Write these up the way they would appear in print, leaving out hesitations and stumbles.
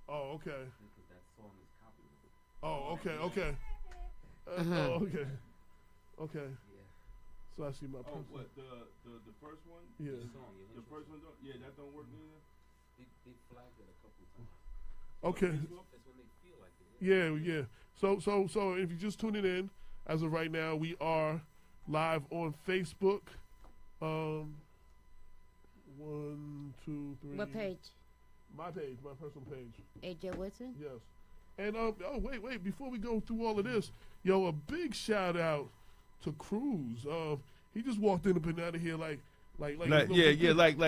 Oh, okay. Because that song is copyrighted. Oh, okay, okay. Oh, okay. Okay. Yeah. So I see my Oh, person. what the first one? Yeah. The song, your The intro first one song. don't. Yeah, that don't work neither. They flagged it a couple of times. Okay. That's when they feel like it. Yeah, yeah. So if you're just tuning in, as of right now, we are live on Facebook. 1, 2, 3. What page? My page, my personal page. AJ Woodson? Yes. And wait, before we go through all of this, yo, a big shout out to Cruz. He just walked in up and out of here like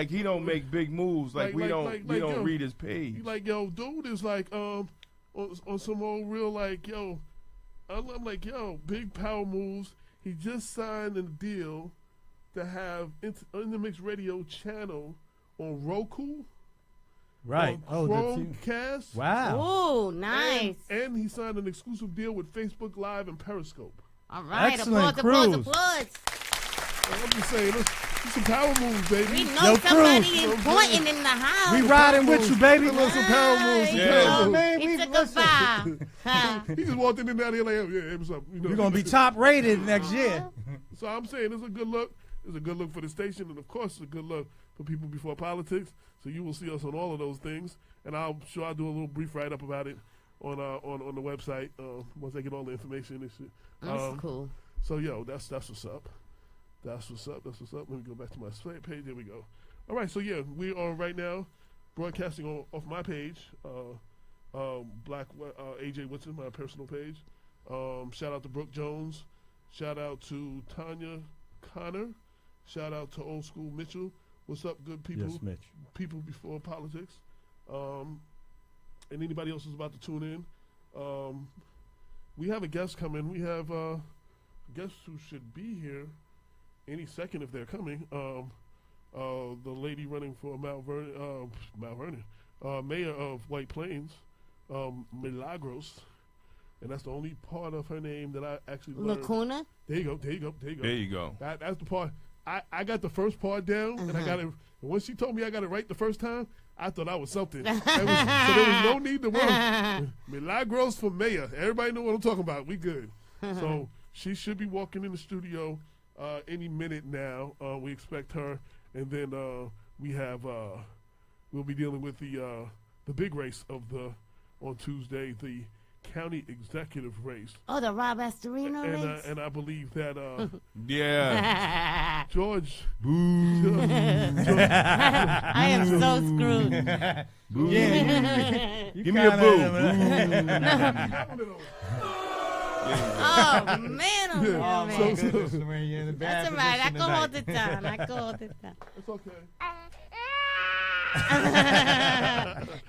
he don't make big moves. We don't yo, read his page. He like, yo, dude is like on some old real like, yo, I'm like, yo, big power moves. He just signed a deal to have in the Mix Radio channel on Roku. Right. Chromecast. Wow. Oh, nice. And he signed an exclusive deal with Facebook Live and Periscope. All right. Excellent, applause. So I'm just saying, there's some power moves, baby. We know somebody Cruz. important in the house. We riding with you, baby. Some power moves. Yeah. He took a vibe. He just walked in and out here like, yeah, what's up? You know? We're going to be top rated next year. So I'm saying it's a good look. It's a good look for the station, and of course, it's a good look for people before politics. So you will see us on all of those things, and I'm sure I'll do a little brief write up about it on the website once I get all the information and shit. That's cool. So yo, that's what's up. That's what's up. Let me go back to my page. There we go. All right. So yeah, we are right now broadcasting off my page, Black AJ Woodson, my personal page. Shout out to Brooke Jones. Shout out to Tanya Connor. Shout out to Old School Mitchell. What's up, good people? Yes, Mitch. People before politics. And anybody else is about to tune in. We have a guest coming. We have guests who should be here any second if they're coming. The lady running for Mount Vernon, mayor of White Plains, Milagros. And that's the only part of her name that I actually learned. Lacuna? There you go. That's the part. I got the first part down, and I got it. When she told me I got it right the first time, I thought I was something. So there was no need to worry. Milagros for mayor. Everybody know what I'm talking about. We good. So she should be walking in the studio any minute now. We expect her, and then we'll be dealing with the big race on Tuesday, the county executive race. Oh, the Rob Astorino race? And I believe that Yeah. George. Boo. I am so screwed. Boo. Yeah. Give me a boo. Oh, man. Oh, man. my goodness, Lorraine, you're in a bad That's all right. I position can hold tonight. it down. It's okay.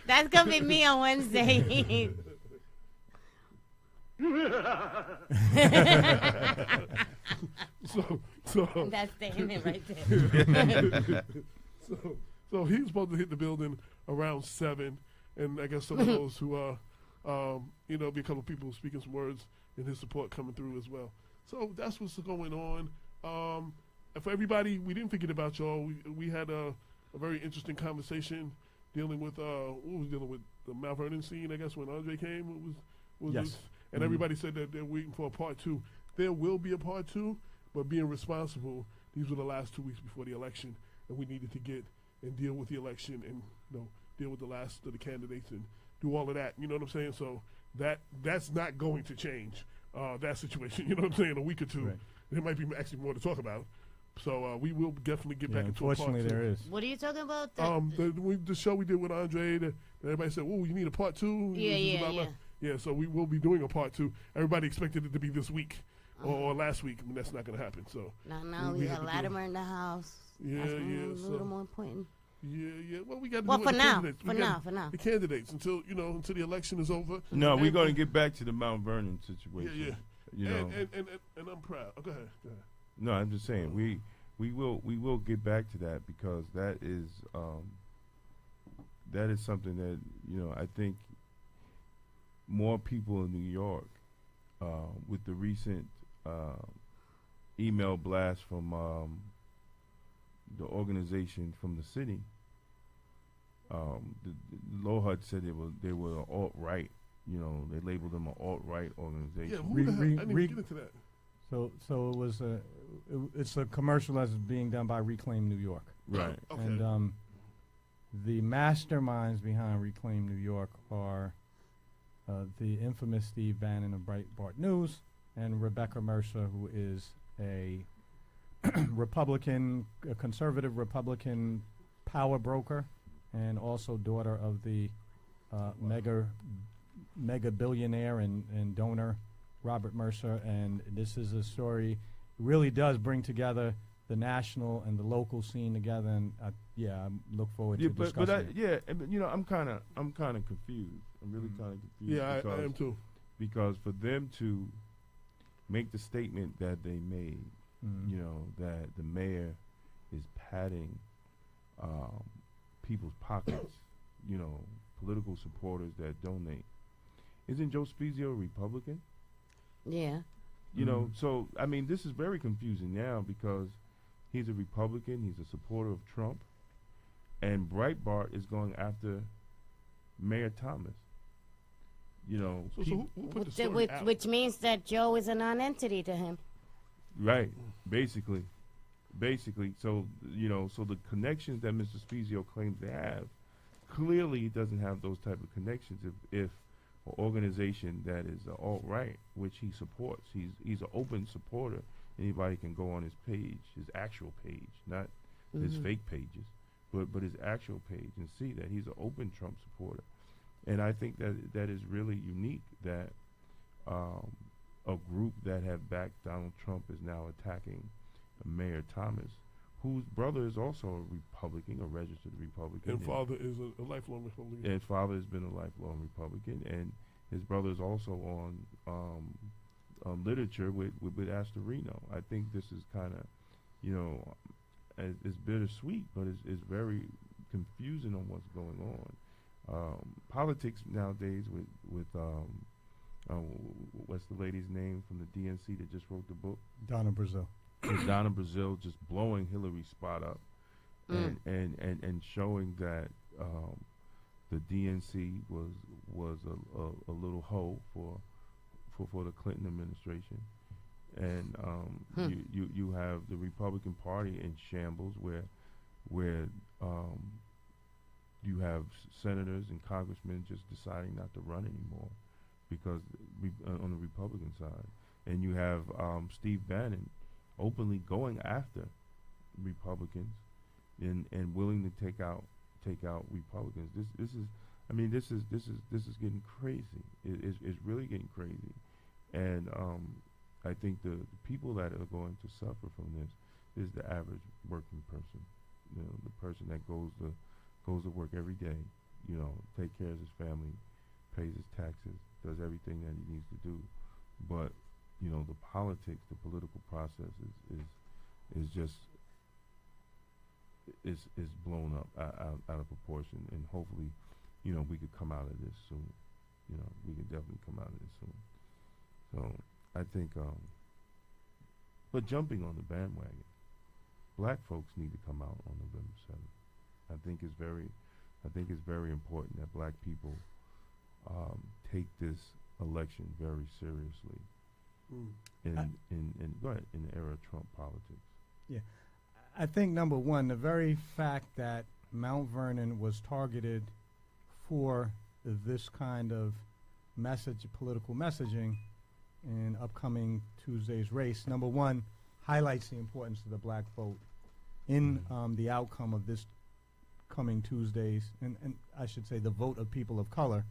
That's going to be me on Wednesday. So That's staying in right there. so he's supposed to hit the building around 7, and I guess some of those who are, be a couple of people speaking some words in his support coming through as well. So that's what's going on. For everybody, we didn't forget about y'all. We had a very interesting conversation dealing with the Mount Vernon scene. I guess when Andre came, Yes. and everybody said that they're waiting for a part 2. There will be a part 2, but being responsible, these were the last 2 weeks before the election, and we needed to get and deal with the election and deal with the last of the candidates and do all of that. You know what I'm saying? So that's not going to change that situation. You know what I'm saying? A week or two, Right. There might be actually more to talk about. So we will definitely get back into a part 2. Unfortunately, there is. What are you talking about? The show we did with Andre, that everybody said, "Oh, you need a part 2." Yeah. Yeah, so we will be doing a part 2. Everybody expected it to be this week or last week. I mean, that's not going to happen. So Now we got Latimer in the house. Yeah, That's yeah. a little more important. Yeah. Well, we got to Well, do for it with now. the candidates. For now. The candidates until the election is over. No, we're going to get back to the Mount Vernon situation. Yeah. You know. And I'm proud. Oh, go ahead. No, I'm just saying we will get back to that because that is something that I think more people in New York with the recent email blast from the organization from the city the LOHUD said they were alt right. You know, they labeled them an alt right organization. Yeah, who the hell? I didn't even get into that. So it was it's a commercial that's being done by Reclaim New York. Right. Okay. And the masterminds behind Reclaim New York are the infamous Steve Bannon of Breitbart News and Rebecca Mercer, who is a a conservative Republican power broker, and also daughter of the mega billionaire and donor Robert Mercer. And this is a story really does bring together the national and the local scene together, and I look forward to discussing it. I'm kind of confused. I'm really kind of confused. Yeah, I am too. Because for them to make the statement that they made, you know, that the mayor is padding people's pockets, you know, political supporters that donate. Isn't Joe Spezio a Republican? Yeah. You know, so, I mean, this is very confusing now because he's a Republican, he's a supporter of Trump, and Breitbart is going after Mayor Thomas. You know, So who put the story out? Which means that Joe is a non-entity to him. right, basically. So, you know, so the connections that Mr. Spezio claims to have, clearly he doesn't have those type of connections if an organization that is alt-right, which he supports, he's an open supporter. Anybody can go on his page, his actual page, not his fake pages, but his actual page, and see that he's an open Trump supporter. And I think that is really unique that a group that have backed Donald Trump is now attacking Mayor Thomas, whose brother is also a Republican, a registered Republican. And father is a lifelong Republican. And father has been a lifelong Republican, and his brother is also on literature with Astorino. I think this is kind of, you know, it's bittersweet, but it's very confusing on what's going on. Politics nowadays with what's the lady's name from the DNC that just wrote the book? Donna Brazile. With Donna Brazile just blowing Hillary's spot up, and showing that the DNC was a little hoe for the Clinton administration, and you have the Republican Party in shambles where you have senators and congressmen just deciding not to run anymore because on the Republican side, and you have Steve Bannon openly going after Republicans and willing to take out Republicans. This is getting crazy. It's really getting crazy, and I think the people that are going to suffer from this is the average working person. You know, the person that goes to work every day. You know, take care of his family, pays his taxes, does everything that he needs to do, but you know, the politics, the political process is just is blown up out of proportion, and hopefully, you know, we could come out of this soon. You know, we can definitely come out of this soon. So I think, but jumping on the bandwagon, black folks need to come out on November 7th. I think it's very important that black people take this election very seriously. In the era of Trump politics. Yeah, I think number one, the very fact that Mount Vernon was targeted for this kind of political messaging in upcoming Tuesday's race, number one, highlights the importance of the black vote in the outcome of this coming Tuesday's, and I should say the vote of people of color.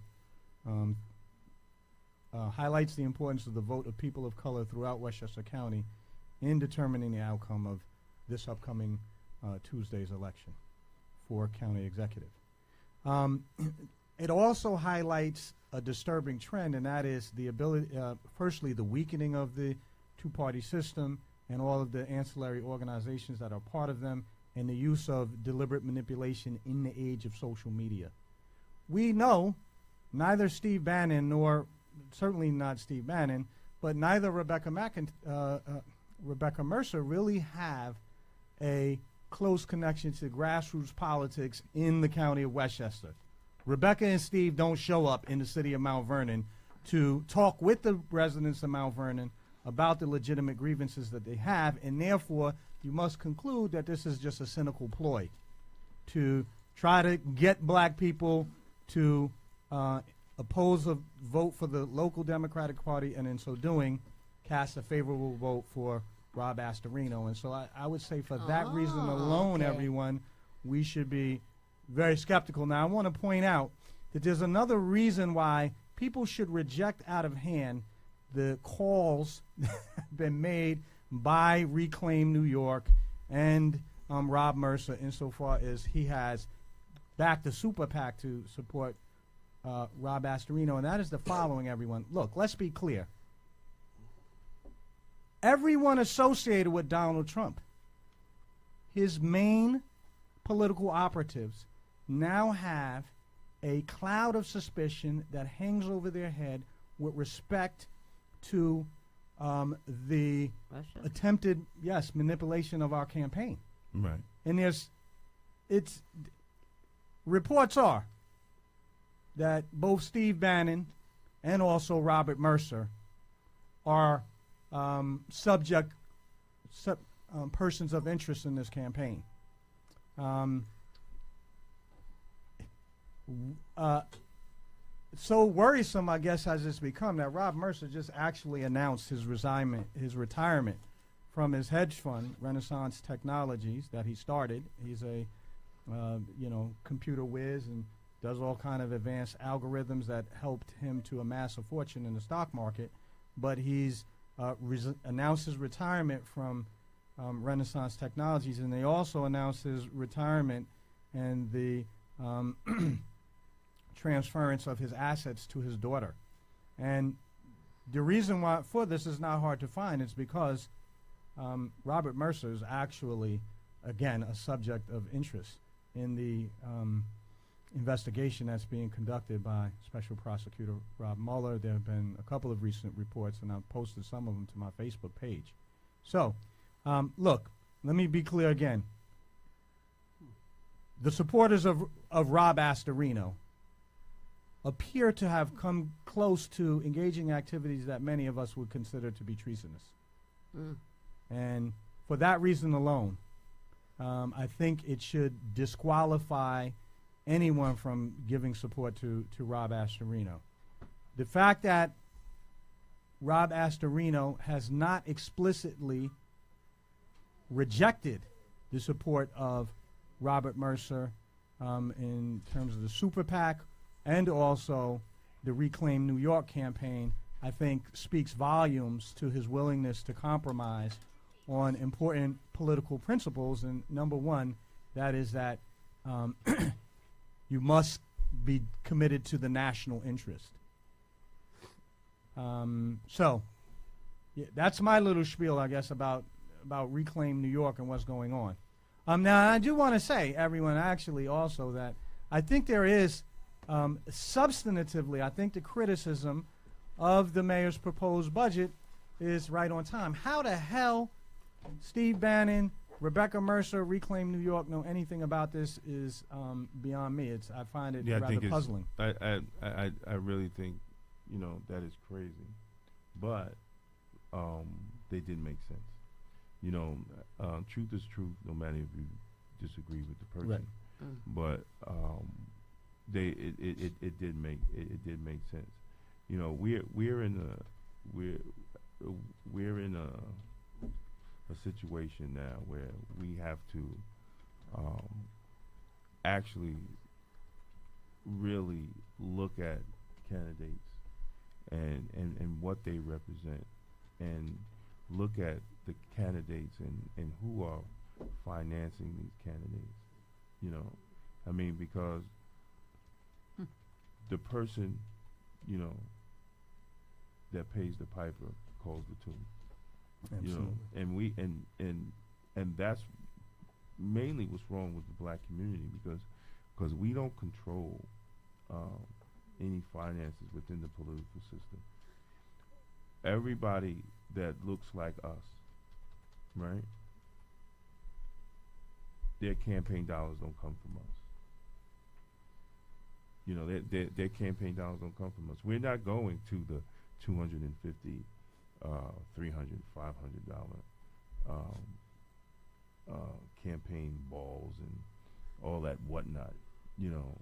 Highlights the importance of the vote of people of color throughout Westchester County in determining the outcome of this upcoming Tuesday's election for county executive. It also highlights a disturbing trend, and that is the ability, firstly, the weakening of the two-party system and all of the ancillary organizations that are part of them, and the use of deliberate manipulation in the age of social media. We know neither Steve Bannon nor certainly not Steve Bannon, but neither Rebecca Mercer really have a close connection to grassroots politics in the county of Westchester. Rebecca and Steve don't show up in the city of Mount Vernon to talk with the residents of Mount Vernon about the legitimate grievances that they have, and therefore you must conclude that this is just a cynical ploy to try to get black people to oppose a vote for the local Democratic Party, and in so doing, cast a favorable vote for Rob Astorino. And so I would say for that reason alone, okay. everyone, we should be very skeptical. Now, I want to point out that there's another reason why people should reject out of hand the calls that have been made by Reclaim New York and Rob Mercer insofar as he has backed the super PAC to support Rob Astorino, and that is the following, everyone. Look, let's be clear. Everyone associated with Donald Trump, his main political operatives, now have a cloud of suspicion that hangs over their head with respect to the Russia. attempted, manipulation of our campaign. Right. And reports are that both Steve Bannon and also Robert Mercer are persons of interest in this campaign. So worrisome, I guess, has this become that Rob Mercer just actually announced his retirement from his hedge fund, Renaissance Technologies, that he started. He's a computer whiz and does all kind of advanced algorithms that helped him to amass a fortune in the stock market. But he's announced his retirement from Renaissance Technologies, and they also announced his retirement and the transference of his assets to his daughter. And the reason why for this is not hard to find. It's because Robert Mercer is actually, again, a subject of interest in the investigation that's being conducted by Special Prosecutor Rob Mueller. There have been a couple of recent reports, and I've posted some of them to my Facebook page. So, look, let me be clear again. The supporters of Rob Astorino appear to have come close to engaging activities that many of us would consider to be treasonous. And for that reason alone, I think it should disqualify anyone from giving support to Rob Astorino. The fact that Rob Astorino has not explicitly rejected the support of Robert Mercer in terms of the super PAC and also the Reclaim New York campaign, I think speaks volumes to his willingness to compromise on important political principles. And number one, that is that you must be committed to the national interest. So that's my little spiel, I guess, about Reclaim New York and what's going on. Now, I do want to say, everyone, actually, also that I think there is, substantively, I think the criticism of the mayor's proposed budget is right on time. How the hell Steve Bannon, Rebecca Mercer, Reclaim New York know anything about this is beyond me. I find it rather puzzling. I really think, that is crazy. But they did make sense. Truth is truth, no matter if you disagree with the person. Right. But it did make sense. We're in a situation now where we have to actually really look at candidates and what they represent, and look at the candidates and who are financing these candidates. Because the person, that pays the piper calls the tune. Absolutely. And that's mainly what's wrong with the black community, because we don't control any finances within the political system. Everybody that looks like us, right, their campaign dollars don't come from us. You know, their campaign dollars don't come from us. We're not going to the $250, $300, $500 campaign balls and all that whatnot. You know,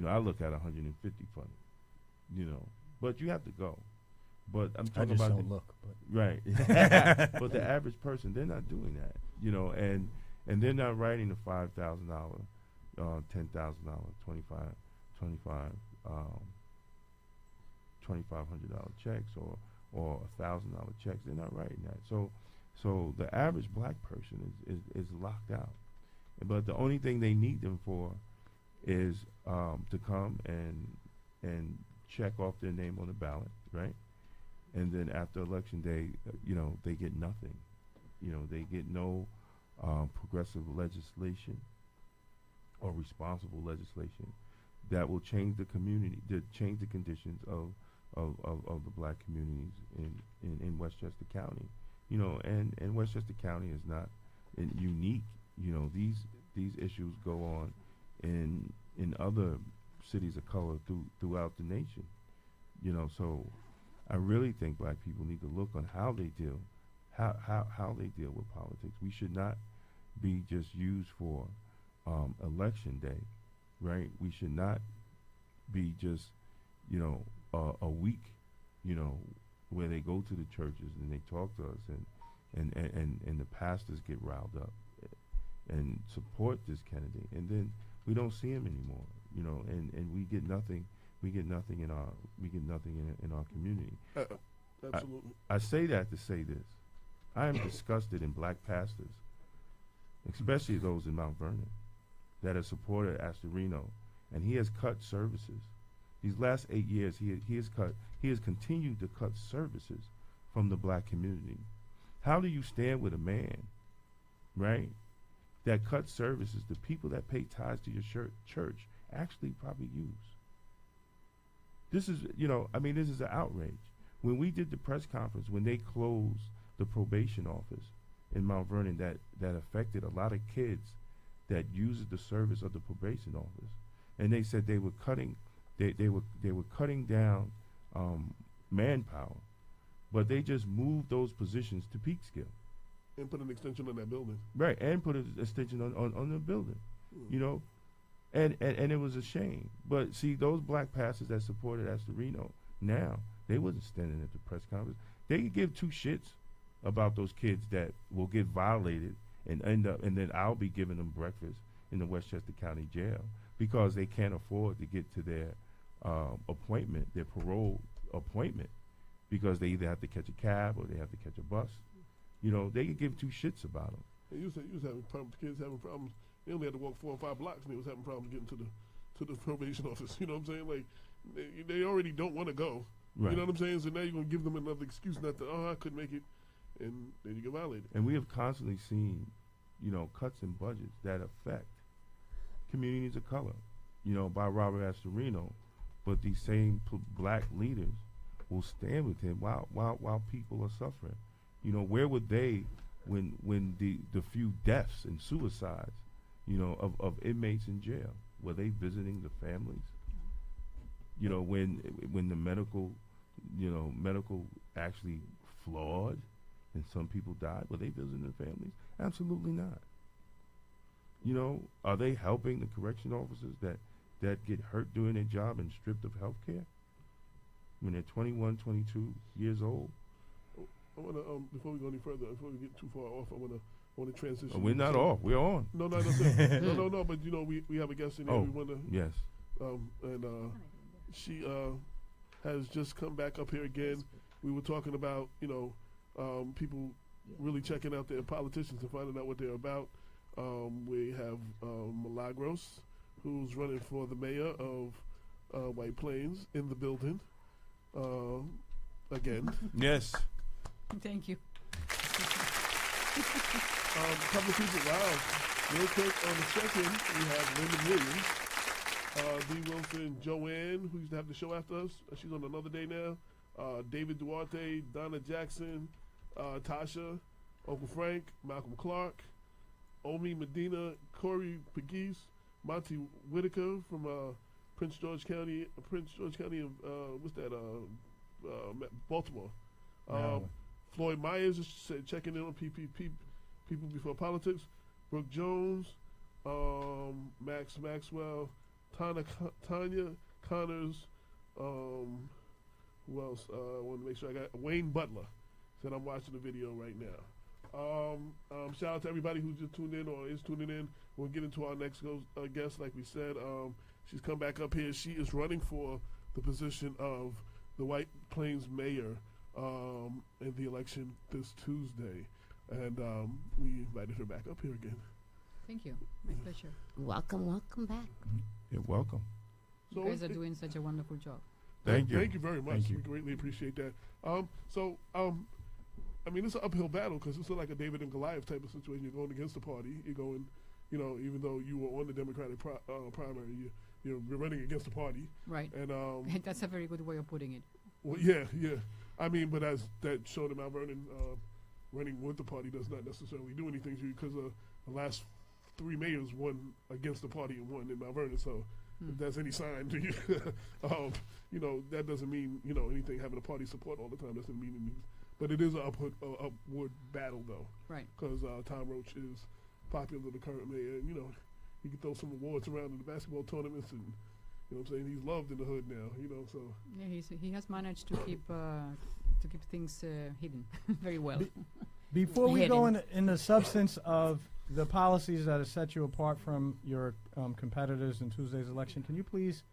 I look at 150 funny. You know, but you have to go. But I'm I talking just about don't look. But right. But the average person, they're not doing that. You know, and they're not writing the $5,000, $10,000, $2,500 checks or $1,000 checks. They're not writing that. So the average black person is locked out. But the only thing they need them for is to come and check off their name on the ballot, right? And then after election day, you know, they get nothing. You know, they get no progressive legislation or responsible legislation that will change the community, that change the conditions of the black communities in Westchester County. You know, and Westchester County is not unique. You know, these issues go on in other cities of color throughout the nation. You know, so I really think black people need to look on how they deal with politics. We should not be just used for election day, right? We should not be just, you know, a week, you know, where they go to the churches and they talk to us and the pastors get riled up and support this candidate, and then we don't see him anymore, you know, and we get nothing. We get nothing in our community. Absolutely. I say that to say this: I am disgusted in black pastors, especially those in Mount Vernon, that have supported Astorino, and he has cut services. These last 8 years, he has continued to cut services from the black community. How do you stand with a man, right, that cuts services the people that pay tithes to your church actually probably use? This is, you know, I mean, this is an outrage. When we did the press conference, when they closed the probation office in Mount Vernon, that affected a lot of kids that used the service of the probation office, and they said they were cutting, they were cutting down manpower, but they just moved those positions to Peekskill. And put an extension on that building. Right, and put an extension on the building, you know, and it was a shame. But see, those black pastors that supported Astorino now, they wasn't standing at the press conference. They could give two shits about those kids that will get violated and end up, and then I'll be giving them breakfast in the Westchester County Jail because they can't afford to get to their appointment, their parole appointment, because they either have to catch a cab or they have to catch a bus. You know, they could give two shits about them. And you was having problems. Kids having problems. They only had to walk 4 or 5 blocks, and they was having problems getting to the probation office. You know what I'm saying? Like, they already don't want to go. Right. You know what I'm saying? So now you're gonna give them another excuse not to. Oh, I couldn't make it, and then you get violated. And we have constantly seen, you know, cuts in budgets that affect communities of color, you know, by Robert Astorino, but these same black leaders will stand with him while people are suffering. You know, where were they when the few deaths and suicides, you know, of inmates in jail? Were they visiting the families? You know, when the medical actually flawed and some people died, were they visiting the families? Absolutely not. You know, are they helping the correction officers that get hurt doing their job and stripped of health care when they're 21, 22 years old? I want to, before we go any further, before we get too far off, I want to transition. Oh, we're not off. We're on. No. No. But you know, we have a guest in here. Oh, we want to. yes. And she has just come back up here again. We were talking about, you know, people really checking out their politicians and finding out what they're about. We have Milagros, who's running for the mayor of White Plains, in the building again. Yes. Thank you. Couple of people, wow. Real quick, on the second, we have Lyndon Williams, D. Wilson, Joanne, who used to have the show after us. She's on another day now. David Duarte, Donna Jackson, Tasha, Uncle Frank, Malcolm Clark, Omi Medina, Corey Pegues, Monty Whitaker from Prince George County of what's that? Baltimore. Maryland. Floyd Myers is checking in on PPP, People Before Politics. Brooke Jones, Max Maxwell, Tanya Connors. Who else? I want to make sure I got Wayne Butler. Said I'm watching the video right now. Shout out to everybody who just tuned in or is tuning in. We'll get into our next guest. Like we said, she's come back up here. She is running for the position of the White Plains mayor in the election this Tuesday. And we invited her back up here again. Thank you. My pleasure. Welcome back. You're welcome. So You guys are doing such a wonderful job. Thank you. Thank you very much. Thank you. We greatly appreciate that. I mean, it's an uphill battle because it's like a David and Goliath type of situation. You're going against the party. You're going, even though you were on the Democratic primary, you're running against the party. Right. And That's a very good way of putting it. well, yeah. I mean, but as that showed in Mount Vernon, running with the party does not necessarily do anything to you because the last 3 mayors won against the party and won in Mount Vernon. So if that's any sign to you, that doesn't mean anything. Having a party support all the time doesn't mean anything. But it is an upward battle, though. Right. Because Tom Roach is popular, the current mayor. And, he can throw some awards around in the basketball tournaments. And, what I'm saying? He's loved in the hood now, so. Yeah, he has managed to keep things hidden very well. Before we go Hidden. in the substance of the policies that have set you apart from your competitors in Tuesday's election, can you please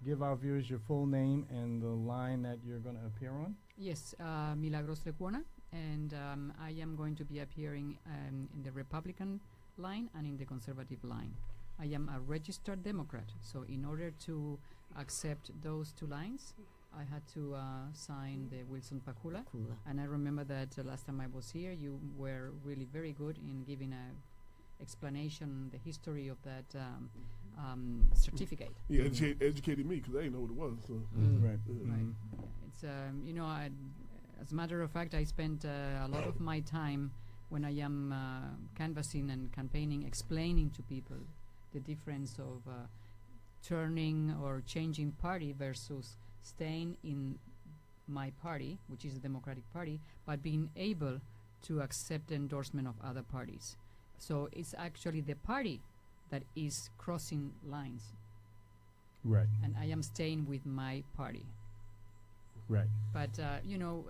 give our viewers your full name and the line that you're going to appear on? Yes, Milagros Lecuona, and I am going to be appearing in the Republican line and in the Conservative line. I am a registered Democrat, so in order to accept those 2 lines, I had to sign the Wilson Pacula. And I remember that last time I was here, you were really very good in giving a explanation, the history of that certificate. He educated me because I didn't know what it was. So. Right. Right. It's as a matter of fact, I spent a lot of my time when I am canvassing and campaigning, explaining to people the difference of turning or changing party versus staying in my party, which is the Democratic Party, but being able to accept the endorsement of other parties. So it's actually the party that is crossing lines, Right. and I am staying with my party. Right. But I know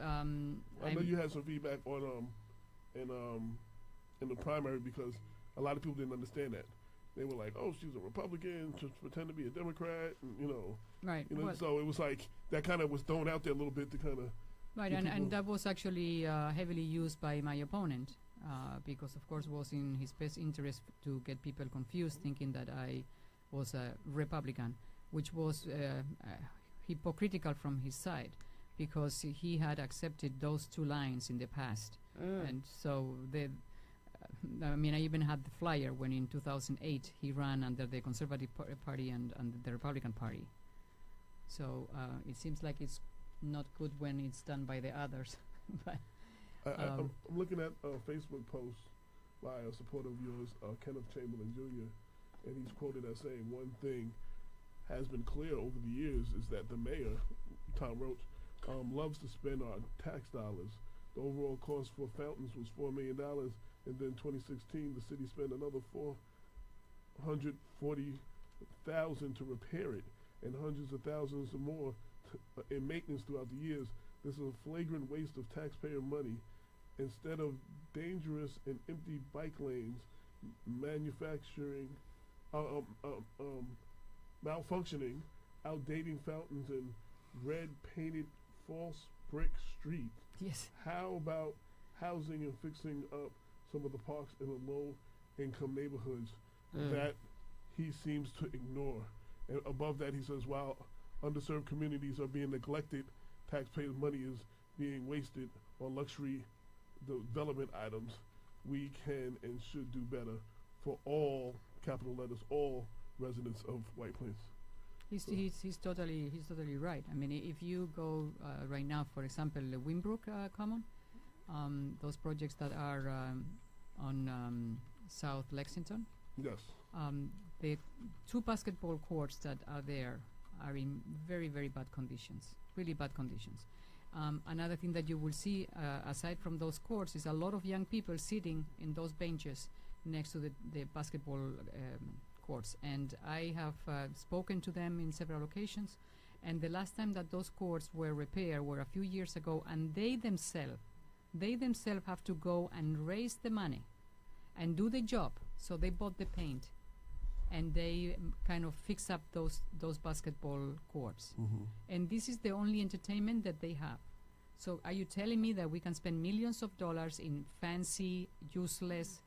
you had some feedback on in the primary because a lot of people didn't understand that. They were like, "Oh, she's a Republican, just pretend to be a Democrat," and, right. Well, so it was like that kind of was thrown out there a little bit to kind of. right, people- and that was actually heavily used by my opponent because, of course, was in his best interest to get people confused, thinking that I was a Republican, which was hypocritical from his side because he had accepted those 2 lines in the past. And so I even had the flyer when in 2008 he ran under the Conservative Party and the Republican Party. So it seems like it's not good when it's done by the others. But I'm looking at a Facebook post by a supporter of yours, Kenneth Chamberlain Jr., and he's quoted as saying one thing has been clear over the years is that the mayor, Tom Roach, loves to spend our tax dollars. The overall cost for fountains was $4 million, and then 2016 the city spent another $440,000 to repair it, and hundreds of thousands more in maintenance throughout the years. This is a flagrant waste of taxpayer money. Instead of dangerous and empty bike lanes, manufacturing, malfunctioning, outdating fountains, and red painted false brick streets. yes, How about housing and fixing up some of the parks in the low-income neighborhoods that he seems to ignore? And above that, he says, while underserved communities are being neglected, taxpayers' money is being wasted on luxury development items. We can and should do better for all, capital letters, all residents of White Plains. he's totally right. I mean, if you go right now, for example, the Wimbrook Common, those projects that are on South Lexington. Yes. The two basketball courts that are there are in very, very bad conditions, really bad conditions. Another thing that you will see, aside from those courts, is a lot of young people sitting in those benches next to the basketball courts. And I have spoken to them in several occasions. And the last time that those courts were repaired were a few years ago, and they themselves have to go and raise the money and do the job. So they bought the paint, and they kind of fix up those basketball courts. Mm-hmm. And this is the only entertainment that they have. So are you telling me that we can spend millions of dollars in fancy, useless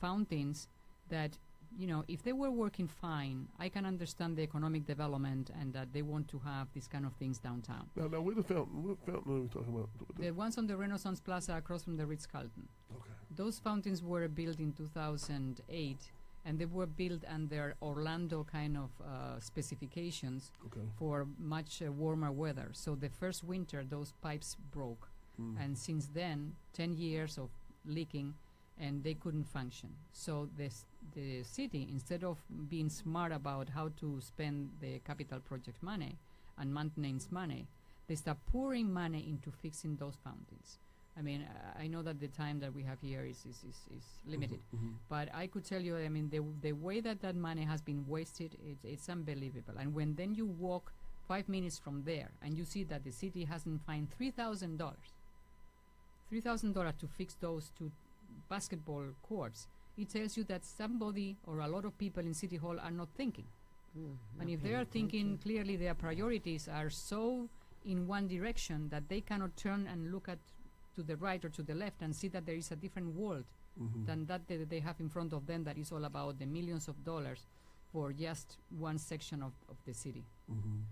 fountains that, you know, if they were working fine, I can understand the economic development and that they want to have these kind of things downtown. Now, where the fountain? What fountain are we talking about? The ones on the Renaissance Plaza across from the Ritz-Carlton. Okay. Those fountains were built in 2008, and they were built under Orlando kind of specifications Okay. for much warmer weather. So the first winter, those pipes broke. Mm. And since then, 10 years of leaking, and they couldn't function. So the city, instead of being smart about how to spend the capital project money and maintenance money, they start pouring money into fixing those fountains. I mean, I know that the time that we have here is limited, Mm-hmm. but I could tell you, I mean, the way that money has been wasted, it's unbelievable. And when then you walk 5 minutes from there and you see that the city hasn't found $3,000 to fix those two basketball courts, it tells you that somebody or a lot of people in City Hall are not thinking. And if they are thinking, clearly their priorities are so in one direction that they cannot turn and look at to the right or to the left and see that there is a different world Mm-hmm. than that they have in front of them, that is all about the millions of dollars for just one section of the city. Mm-hmm.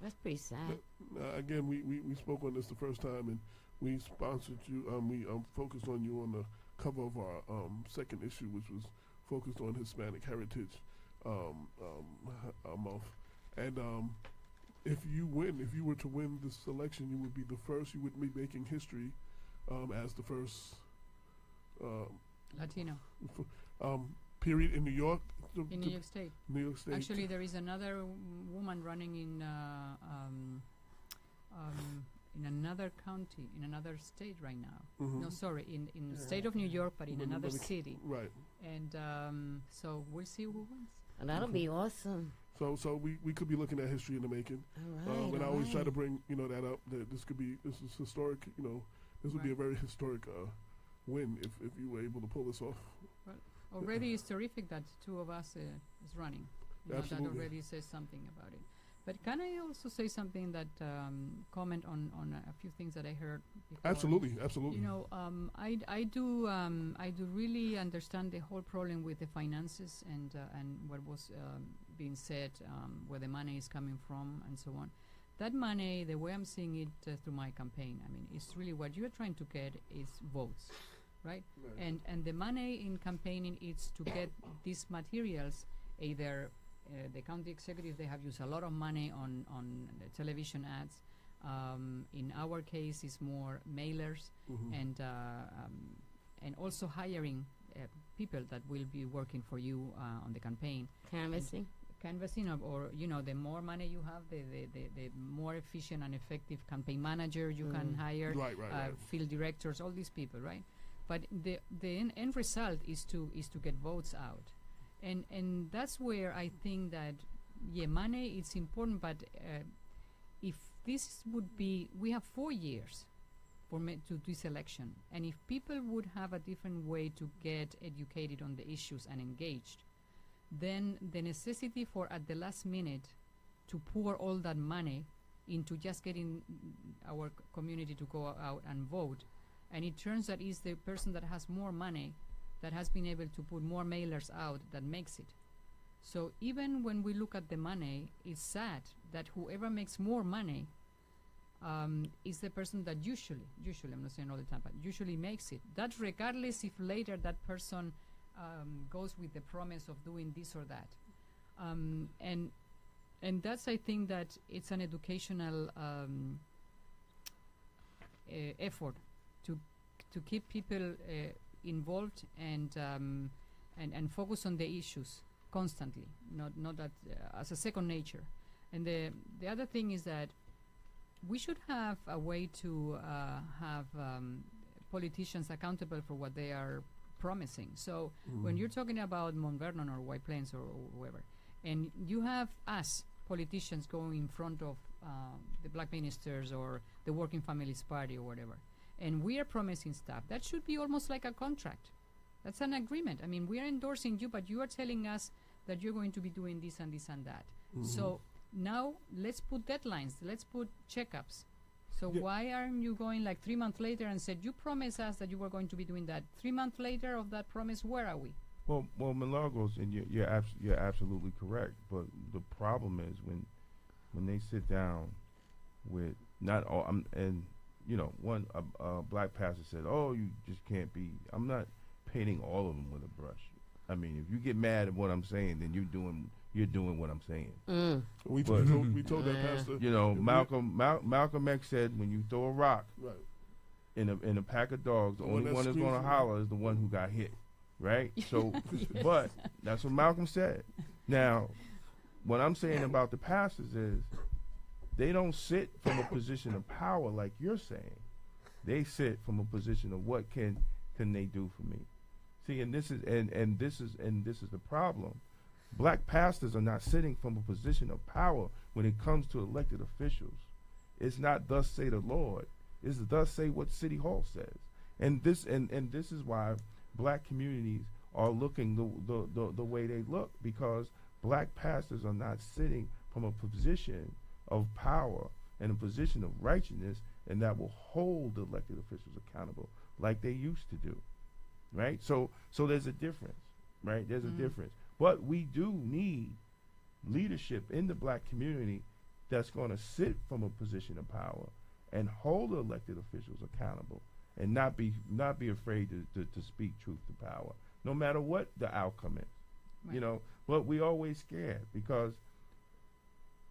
That's pretty sad. Again, we spoke on this the first time, and we sponsored you. We focused on you on the cover of our second issue, which was focused on Hispanic Heritage Month. And if you were to win this election, you would be the first. You would be making history as the first Latino period in New York. in New York State. New York State. Actually, there is another woman running in another county, in another state right now. Mhm. No, sorry, in the state of New York, but in But another another city. Right. And so we'll see who wins. And that'll be awesome. So we could be looking at history in the making. All right. And I all always try right. to bring that up, that this is historic. This would be a very historic win if you were able to pull this off. Already it's terrific that two of us is running. That Absolutely. already says something about it. But can I also say something that comment on a few things that I heard before? Absolutely. You know, I do really understand the whole problem with the finances and what was being said, where the money is coming from and so on. That money, the way I'm seeing it through my campaign, I mean, it's really what you're trying to get is votes, right? And the money in campaigning is to get these materials, either the county executives, they have used a lot of money on the television ads. In our case, it's more mailers Mhm. and also hiring people that will be working for you on the campaign. Canvassing. Canvassing, or the more money you have, the more efficient and effective campaign manager you can hire, Right. field directors, all these people, right? But the end result is to get votes out, and that's where I think that money is important. But if this would be, we have 4 years to this election, and if people would have a different way to get educated on the issues and engaged, then the necessity for at the last minute to pour all that money into just getting our community to go out and vote, and it turns that is the person that has more money that has been able to put more mailers out that makes it. So even when we look at the money, it's sad that whoever makes more money is the person that usually, I'm not saying all the time, but usually makes it. That regardless if later that person goes with the promise of doing this or that. And that's, I think, that it's an educational effort to keep people involved and focus on the issues constantly, not that as a second nature. And the other thing is that we should have a way to have politicians accountable for what they are promising. So when you're talking about Mount Vernon or White Plains or whoever, and you have us politicians going in front of the black ministers or the Working Families Party or whatever, and we are promising stuff, that should be almost like a contract. That's an agreement. I mean, we are endorsing you, but you are telling us that you're going to be doing this and this and that. So now let's put deadlines. Let's put checkups. So Yeah. why aren't you going like 3 months later and said, you promised us that you were going to be doing that. 3 months later of that promise, where are we? Well, Milagros, and you're absolutely correct. But the problem is when they sit down with not all, and you know, one a black pastor said, "Oh, you just can't be." I'm not painting all of them with a brush. I mean, if you get mad at what I'm saying, then you're doing what I'm saying. We But- told that pastor. You know, if we- Malcolm X said, when you throw a rock Right. in a pack of dogs, the The one only that one that's screams going to for- holler is the one who got hit, right? So, but that's what Malcolm said. Now, what I'm saying about the pastors is they don't sit from a position of power like you're saying. They sit from a position of what can they do for me. See, and this is the problem. Black pastors are not sitting from a position of power when it comes to elected officials. It's not thus say the Lord. It's thus say what City Hall says. And this is why black communities are looking the way they look, because black pastors are not sitting from a position of power and a position of righteousness, and that will hold the elected officials accountable like they used to do. Right? So there's a difference. Right? There's a difference. But we do need leadership in the black community that's going to sit from a position of power and hold the elected officials accountable, and not be afraid to speak truth to power, no matter what the outcome is. Right. You know, but we always scared because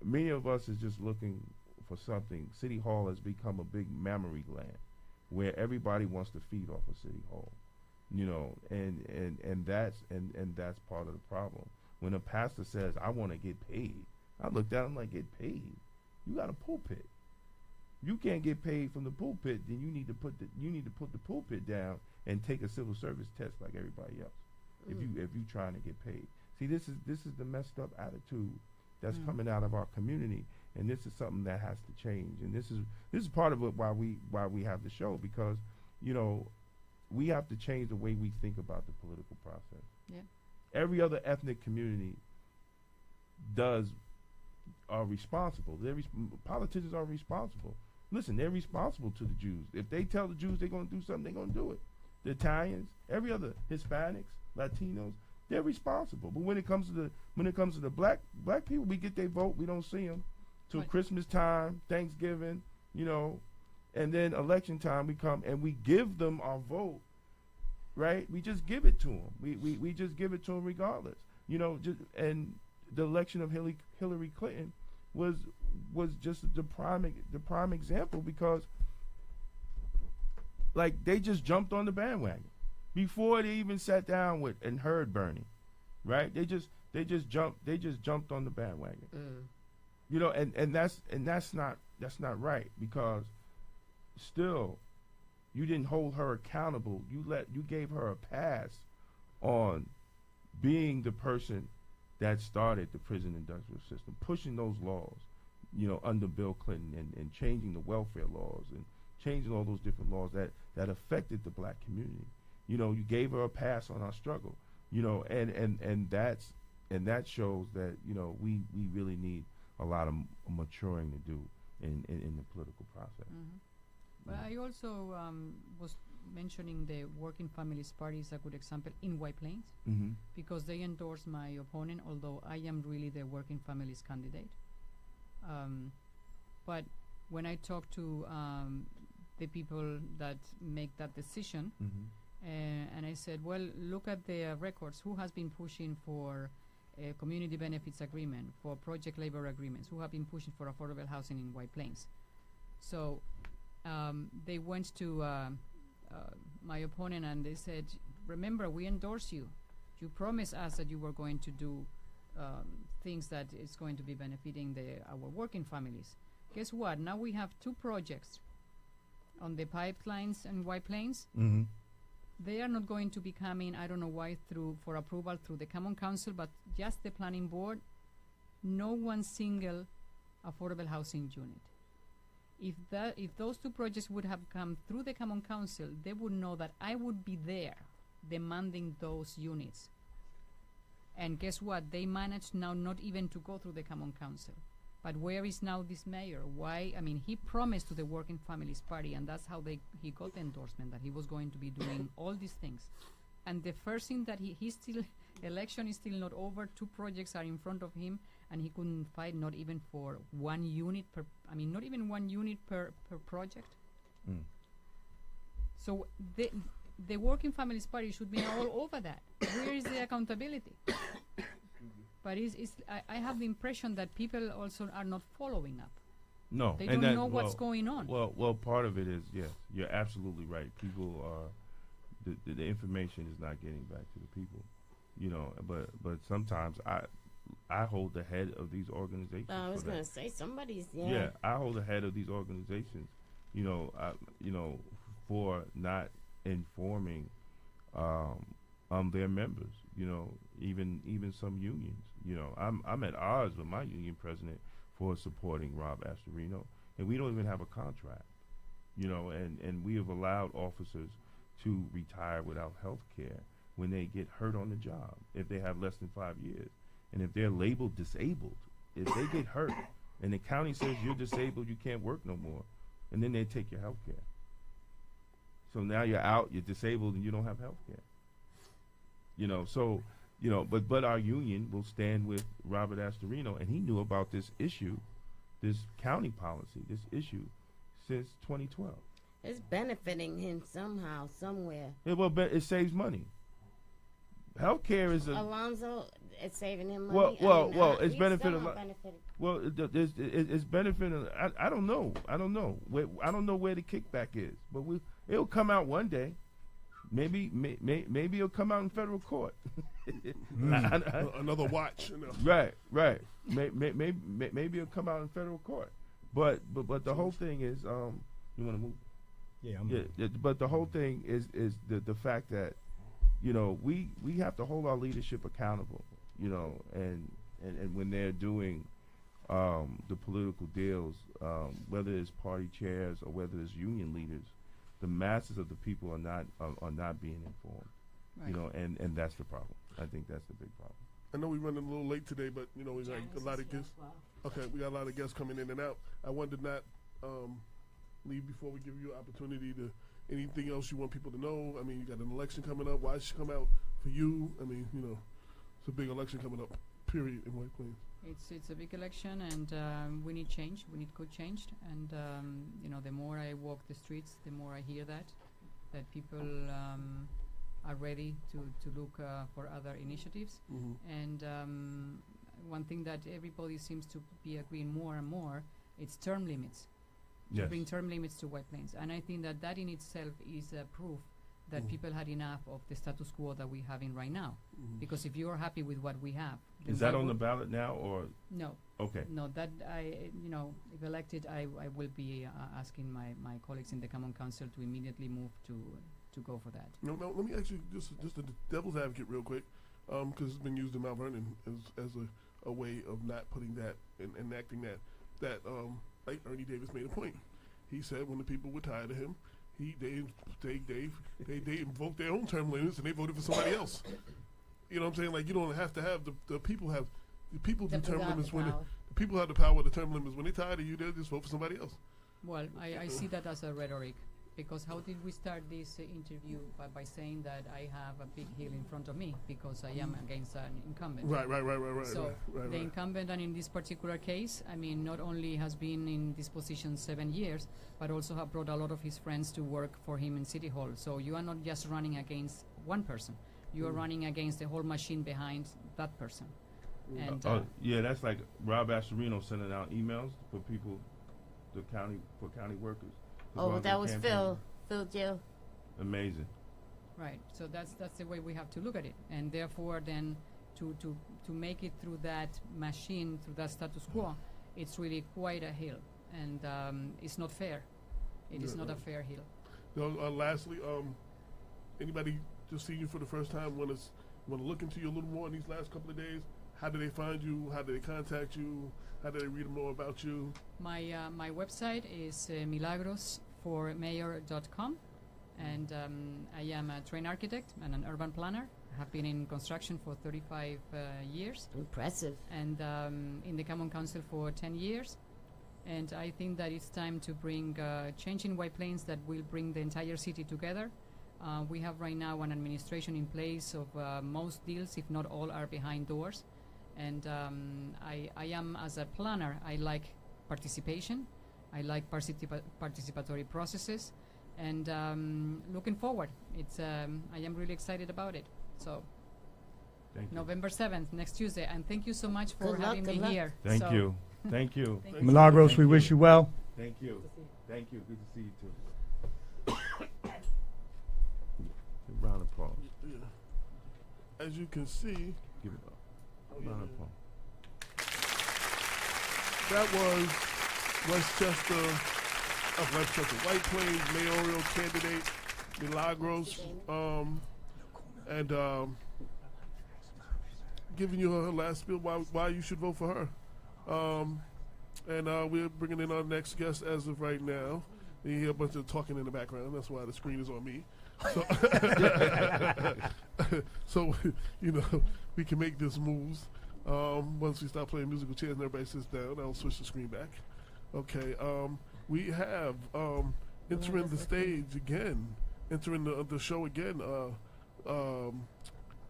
many of us is just looking for something. City Hall has become a big mammary gland where everybody wants to feed off of City Hall. You know, and that's part of the problem. When a pastor says, "I want to get paid," I looked at him like, "Get paid? You got a pulpit. You can't get paid from the pulpit. Then you need to put the pulpit down and take a civil service test like everybody else. If you trying to get paid." See, this is the messed up attitude that's coming out of our community, and this is something that has to change. And this is part of it why we have the show, because you know, we have to change the way we think about the political process. Yeah. Every other ethnic community are responsible. Politicians are responsible. Listen, they're responsible to the Jews. If they tell the Jews they're going to do something, they're going to do it. The Italians, every other Hispanics, Latinos, they're responsible. But when it comes to the black people, we get their vote, we don't see them till Right. Christmas time, Thanksgiving, you know. And then election time, we come and we give them our vote, right? We just give it to them. We just give it to them regardless, you know. And the election of Hillary Clinton was just the prime example, because like they just jumped on the bandwagon before they even sat down with and heard Bernie, right? They just jumped on the bandwagon, you know. And that's not right, because still, you didn't hold her accountable. You gave her a pass on being the person that started the prison industrial system, pushing those laws, you know, under Bill Clinton, and changing the welfare laws and changing all those different laws that affected the black community. You know, you gave her a pass on our struggle, you know, and that shows that, you know, we really need a lot of maturing to do in the political process. But I also was mentioning the Working Families Party is a good example in White Plains, Mm-hmm. because they endorsed my opponent, although I am really the Working Families candidate. But when I talk to the people that make that decision, Mm-hmm. and I said, well, look at the records. Who has been pushing for a community benefits agreement, for project labor agreements? Who have been pushing for affordable housing in White Plains? So they went to my opponent, and they said, "Remember, we endorse you. You promised us that you were going to do things that is going to be benefiting our working families." Guess what? Now we have 2 projects on the pipelines and White Plains. Mm-hmm. They are not going to be coming, I don't know why, for approval through the Common Council, but just the Planning Board. No one single affordable housing unit. If those 2 projects would have come through the Common Council, they would know that I would be there demanding those units. And guess what? They managed now not even to go through the Common Council. But where is now this mayor? Why? I mean, he promised to the Working Families Party, and that's how he got the endorsement, that he was going to be doing all these things. And the first thing that he still, election is still not over, 2 projects are in front of him, and he couldn't fight not even for 1 unit not even 1 unit per project. Mm. So the Working Families Party should be all over that. Where is the accountability? But I have the impression that people also are not following up. No, They and don't know what's going on. Well, part of it is, yes, you're absolutely right. People are, the information is not getting back to the people, but sometimes I hold the head of these organizations. I was gonna say somebody's Yeah, I hold the head of these organizations, for not informing their members, even some unions. I'm at odds with my union president for supporting Rob Astorino, and we don't even have a contract, and we have allowed officers to retire without health care when they get hurt on the job, if they have less than 5 years. And if they're labeled disabled, if they get hurt and the county says you're disabled, you can't work no more, and then they take your health care. So now you're out, you're disabled, and you don't have health care. But our union will stand with Robert Astorino, and he knew about this issue, this county policy, this issue, since 2012. It's benefiting him somehow, somewhere. It saves money. Health care is Alonzo, it's saving him money. It's benefiting. Well, it's benefiting. I don't know. I don't know where the kickback is, but it'll come out one day. Maybe it'll come out in federal court. Another watch. Right. Maybe it'll come out in federal court. But the whole thing is, you want to move? Yeah, I'm moving. But the whole thing is the fact that, we have to hold our leadership accountable, and when they're doing the political deals, whether it's party chairs or whether it's union leaders, the masses of the people are not being informed, Right. And that's the problem. I think that's the big problem. I know we're running a little late today, but we got a lot of guests. Okay, we got a lot of guests coming in and out. I wanted to not leave before we give you an opportunity to anything else you want people to know. I mean, you got an election coming up. Why should come out for you? I mean, it's a big election coming up. Period in White Plains. It's a big election, and we need change. We need good change. And the more I walk the streets, the more I hear that people are ready to look for other initiatives. Mm-hmm. And one thing that everybody seems to be agreeing more and more, it's term limits. To Yes. bring term limits to White Plains. And I think that in itself is a proof that people had enough of the status quo that we're having right now. Mm-hmm. Because if you're happy with what we have, then Is that why on the would- ballot now, or No, okay? no. That if elected, I will be asking my colleagues in the Common Council to immediately move to go for that. No, let me ask you just a devil's advocate real quick, because it's been used in Mount Vernon as a way of not putting that and enacting that like Ernie Davis made a point. He said when the people were tired of him, they invoked their own term limits and they voted for somebody else. You know what I'm saying? Like, you don't have to have the people have the people do term limits when the people have the power. The term limits when they're tired of you, they'll just vote for somebody else. Well, I see that as a rhetoric, because how did we start this interview by saying that I have a big hill in front of me because I am against an incumbent? Right. So right. the incumbent, and in this particular case, I mean, not only has been in this position 7 years, but also have brought a lot of his friends to work for him in City Hall. So you are not just running against one person; you are running against the whole machine behind that person. And Yeah, that's like Rob Astorino sending out emails for people, for county workers. Oh, that was Phil Jill. Amazing. Right. So that's the way we have to look at it, and therefore then to make it through that machine, through that status quo, it's really quite a hill, and it's not fair. It is not a fair hill. Lastly, anybody just seeing you for the first time want to look into you a little more in these last couple of days? How do they find you? How do they contact you? How do they read more about you? My website is milagrosformayor.com, and I am a trained architect and an urban planner. I have been in construction for 35 years. Impressive. And in the Common Council for 10 years. And I think that it's time to bring change in White Plains that will bring the entire city together. We have right now an administration in place of most deals, if not all, are behind doors. And I am, as a planner, I like participation. I like participatory processes. And looking forward, I am really excited about it. So Thank you. November 7th, next Tuesday. And thank you so much for Good luck, having good me luck. here. Thank So you. Thank you. thank you. Milagros, Thank we you. wish you well. Thank you. Thank you. Good to see you too. A round of applause. Yeah. As you can see, Give it up. A round of applause. that was Westchester White Plains mayoral candidate Milagros, and giving you her last spiel why you should vote for her. And we're bringing in our next guest as of right now. You hear a bunch of talking in the background. That's why the screen is on me. So, so we can make this moves. Once we start playing musical chairs and everybody sits down, I'll switch the screen back. Okay. We have entering the stage again, entering the show again.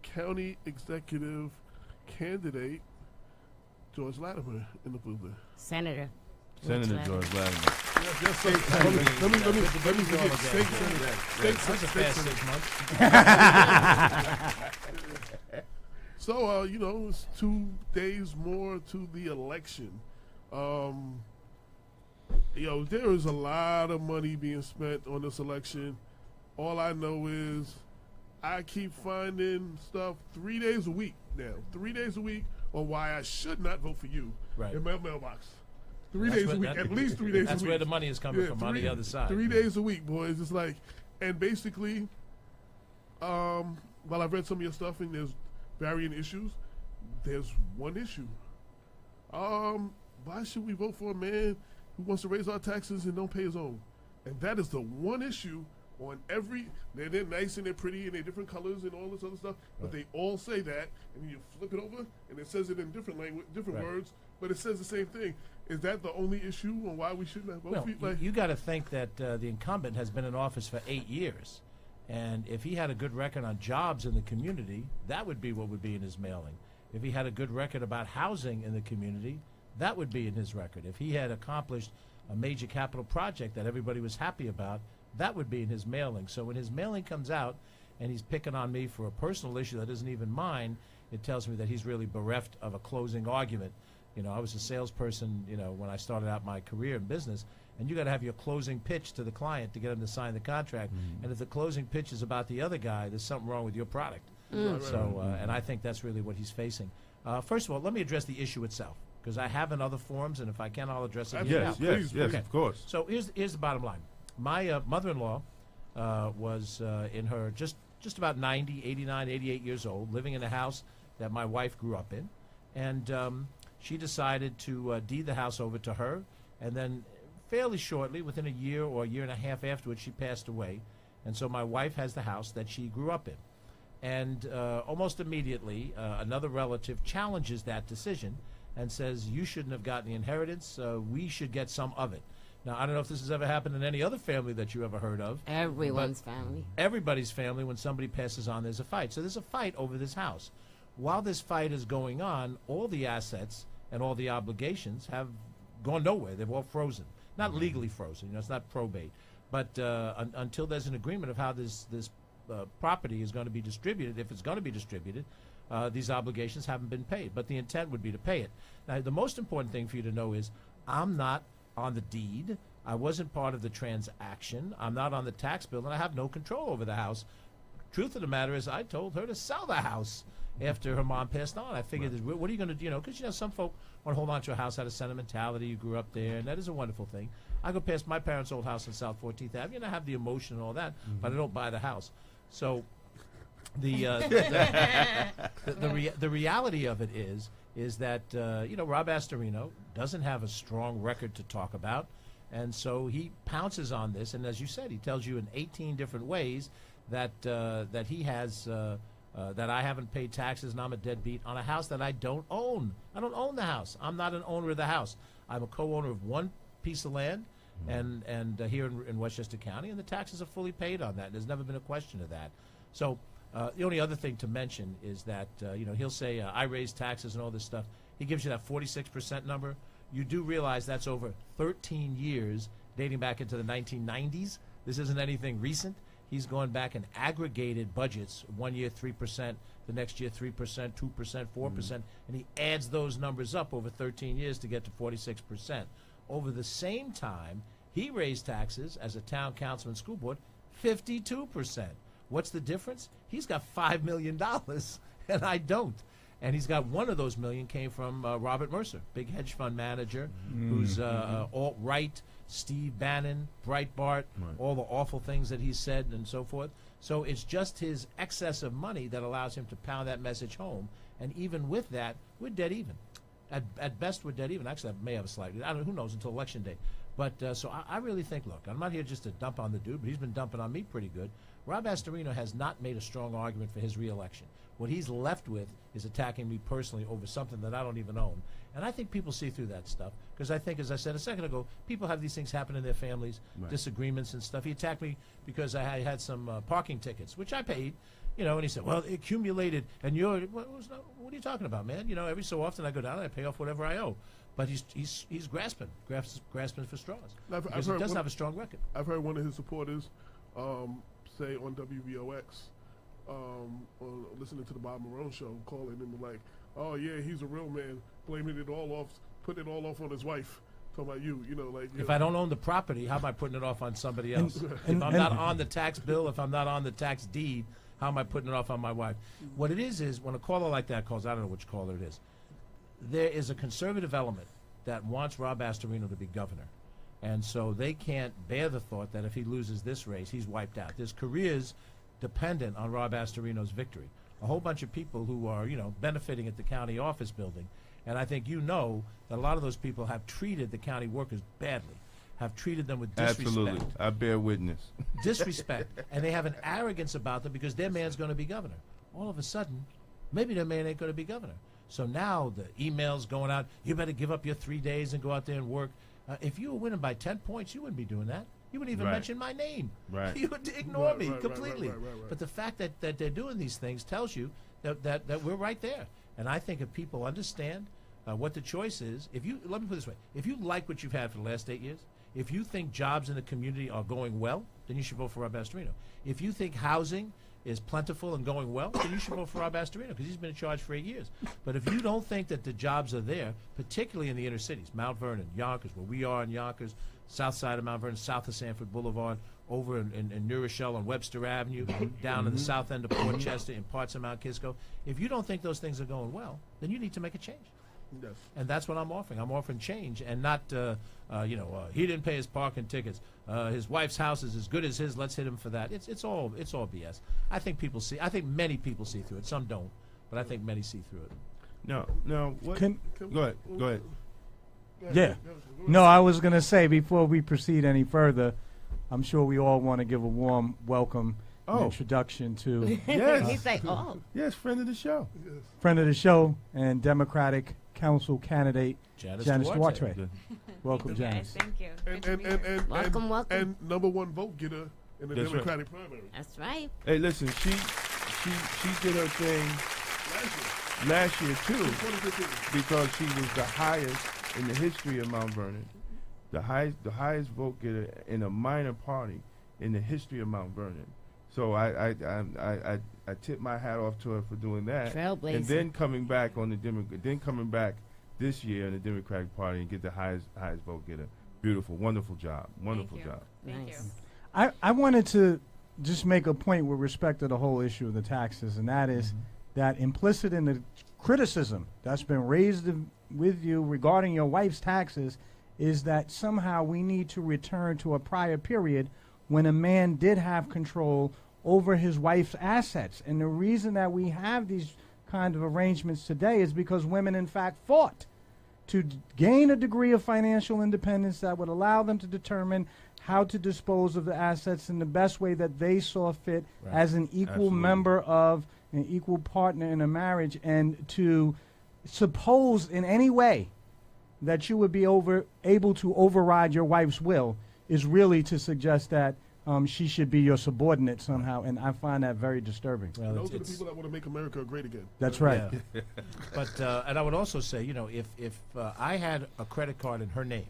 County Executive Candidate George Latimer in the building. Senator. Senator George Latimer. Yes, sir. Let me forget state senator. State senator. So, it's 2 days more to the election. There is a lot of money being spent on this election. All I know is I keep finding stuff 3 days a week now. 3 days a week on why I should not vote for you Right. in my mailbox. Three That's days a what- week, that- at least 3 days a week. That's where the money is coming from, on the other side. 3 days a week, boys. It's like, and basically, while I've read some of your stuff and there's varying issues, there's one issue. Why should we vote for a man who wants to raise our taxes and don't pay his own? And that is the one issue on every. They're nice and they're pretty and they're different colors and all this other stuff, but they all say that, and you flip it over and it says it in different language, different Right. words, but it says the same thing. Is that the only issue on why we should not vote Well, for you? you got to think that the incumbent has been in office for 8 years. And if he had a good record on jobs in the community, that would be what would be in his mailing. If he had a good record about housing in the community, that would be in his record. If he had accomplished a major capital project that everybody was happy about, that would be in his mailing. So when his mailing comes out and he's picking on me for a personal issue that isn't even mine, it tells me that he's really bereft of a closing argument. I was a salesperson, when I started out my career in business, and you got to have your closing pitch to the client to get him to sign the contract. And if the closing pitch is about the other guy, there's something wrong with your product. So, and I think that's really what he's facing. First of all, let me address the issue itself, because I have in other forms, and if I can, I'll address it here Yes, now. yes, yes, Okay. of course. So here's the bottom line. My mother-in-law was in her just about 90, 89, 88 years old, living in a house that my wife grew up in. And she decided to deed the house over to her. And then fairly shortly, within a year or a year and a half afterwards, she passed away. And so my wife has the house that she grew up in. And almost immediately, another relative challenges that decision and says, you shouldn't have gotten the inheritance. We should get some of it. Now, I don't know if this has ever happened in any other family that you ever heard of. Everyone's family. Everybody's family, when somebody passes on, there's a fight. So there's a fight over this house. While this fight is going on, all the assets and all the obligations have gone nowhere. They've all frozen. Not legally frozen. It's not probate. But until there's an agreement of how this property is going to be distributed, if it's going to be distributed, these obligations haven't been paid. But the intent would be to pay it. Now, the most important thing for you to know is I'm not on the deed. I wasn't part of the transaction. I'm not on the tax bill, and I have no control over the house. Truth of the matter is, I told her to sell the house after her mom passed on. I figured, that, what are you going to do? Because some folk want to hold on to a house out of sentimentality. You grew up there, and that is a wonderful thing. I go past my parents' old house on South 14th Avenue, and I have the emotion and all that, but I don't buy the house. So the reality of it is that Rob Astorino doesn't have a strong record to talk about, and so he pounces on this. And as you said, he tells you in 18 different ways that he has that I haven't paid taxes and I'm a deadbeat on a house that I don't own. I don't own the house. I'm not an owner of the house. I'm a co-owner of one piece of land, and here in Westchester County, and the taxes are fully paid on that. There's never been a question of that. So the only other thing to mention is that he'll say I raise taxes and all this stuff. He gives you that 46% number. You do realize that's over 13 years, dating back into the 1990s. This isn't anything recent. He's gone back and aggregated budgets. 1 year 3%, the next year 3%, 2%, 4%, and he adds those numbers up over 13 years to get to 46%. Over the same time, he raised taxes as a town council and school board 52%. What's the difference? He's got $5 million, and I don't. And he's got one of those million came from Robert Mercer, big hedge fund manager, who's alt-right, Steve Bannon, Breitbart, all the awful things that he said and so forth. So it's just his excess of money that allows him to pound that message home. And even with that, we're dead even. At best, we're dead even. Actually, I may have a slight, I don't know, who knows, until Election Day. But so I really think, look, I'm not here just to dump on the dude, but he's been dumping on me pretty good. Rob Astorino has not made a strong argument for his reelection. What he's left with is attacking me personally over something that I don't even own. And I think people see through that stuff. Because I think, as I said a second ago, people have these things happen in their families, disagreements and stuff. He attacked me because I had some parking tickets, which I paid, and he said, well, it accumulated, and what are you talking about, man? Every so often I go down and I pay off whatever I owe. But he's grasping for straws. Because he doesn't have a strong record. I've heard one of his supporters say on WVOX, listening to the Bob Marone show, calling him like, oh yeah, he's a real man, putting it all off on his wife. Talking about you, if I don't own the property, how am I putting it off on somebody else? If I'm not on the tax bill, if I'm not on the tax deed, how am I putting it off on my wife? What it is when a caller like that calls, I don't know which caller it is, there is a conservative element that wants Rob Astorino to be governor. And so they can't bear the thought that if he loses this race, he's wiped out. There's careers dependent on Rob Astorino's victory. A whole bunch of people who are, benefiting at the county office building. And I think that a lot of those people have treated the county workers badly, have treated them with disrespect. Absolutely. I bear witness. Disrespect. And they have an arrogance about them because their man's going to be governor. All of a sudden, maybe their man ain't going to be governor. So now the emails going out, you better give up your 3 days and go out there and work. If you were winning by 10 points, you wouldn't be doing that. You wouldn't even mention my name. Right. You would ignore me completely. Right. But the fact that they're doing these things tells you that we're right there. And I think if people understand what the choice is, let me put it this way. If you like what you've had for the last 8 years, if you think jobs in the community are going well, then you should vote for Rob Astorino. If you think housing is plentiful and going well, then you should vote for Rob Astorino because he's been in charge for 8 years. But if you don't think that the jobs are there, particularly in the inner cities, Mount Vernon, Yonkers, where we are in Yonkers, south side of Mount Vernon, south of Sanford Boulevard, over in New Rochelle on Webster Avenue, down in the south end of Port Chester, in parts of Mount Kisco, if you don't think those things are going well, then you need to make a change. Yes. And that's what I'm offering. I'm offering change, and not, he didn't pay his parking tickets. His wife's house is as good as his. Let's hit him for that. It's all BS. I think many people see through it. Some don't, but I think many see through it. No. What? Go ahead. Yeah. No, I was going to say, before we proceed any further, I'm sure we all want to give a warm welcome and introduction to Yes. He's like, oh. Yes, friend of the show. friend of the show and Democratic Council candidate Janice Duarte. Welcome, Janice. Thank you. And Welcome. And number one vote getter in the That's Democratic primary. That's right. Hey, listen, she did her thing last year too, 2015. because she was the highest in the history of Mount Vernon, the highest vote getter in a minor party in the history of Mount Vernon. So I tip my hat off to her for doing that. Trailblazer. And then coming back on the coming back this year in the Democratic Party and get the highest vote getter Beautiful, wonderful job, wonderful you. job. Thank Nice. you. I wanted to just make a point with respect to the whole issue of the taxes, and that is that implicit in the criticism that's been raised with you regarding your wife's taxes is that somehow we need to return to a prior period when a man did have control over his wife's assets. And the reason that we have these kind of arrangements today is because women, in fact, fought to gain a degree of financial independence that would allow them to determine how to dispose of the assets in the best way that they saw fit Right. as an equal Absolutely. member of an equal partner in a marriage. And to suppose in any way that you would be able to override your wife's will is really to suggest that she should be your subordinate somehow, and I find that very disturbing. Well, Those are the it's- people that want to make America great again. That's right. Yeah. But and I would also say, you know, if I had a credit card in her name,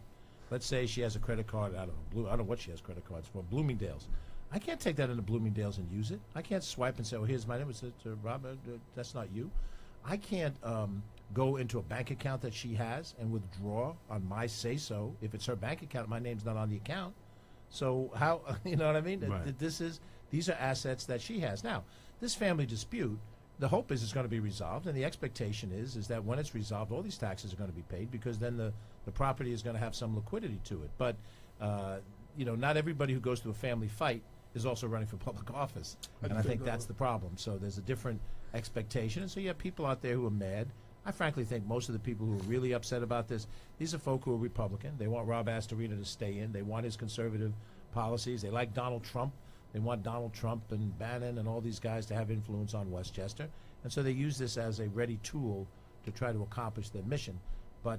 let's say she has a credit card, I don't know what she has credit cards for, Bloomingdale's. I can't take that into Bloomingdale's and use it. I can't swipe and say, "Oh, here's my name." It's Robert. That's not you. I can't go into a bank account that she has and withdraw on my say so. If it's her bank account, my name's not on the account. So how, you know what I mean? Right. These are assets that she has. Now, this family dispute, the hope is it's going to be resolved, and the expectation is that when it's resolved, all these taxes are going to be paid because then the property is going to have some liquidity to it. But you know, not everybody who goes to a family fight is also running for public office, and I think that's the problem. So there's a different expectation, and so you have people out there who are mad. I frankly think most of the people who are really upset about this, these are folk who are Republican. They want Rob Astorino to stay in. They want his conservative policies. They like Donald Trump. They want Donald Trump and Bannon and all these guys to have influence on Westchester. And so they use this as a ready tool to try to accomplish their mission. But,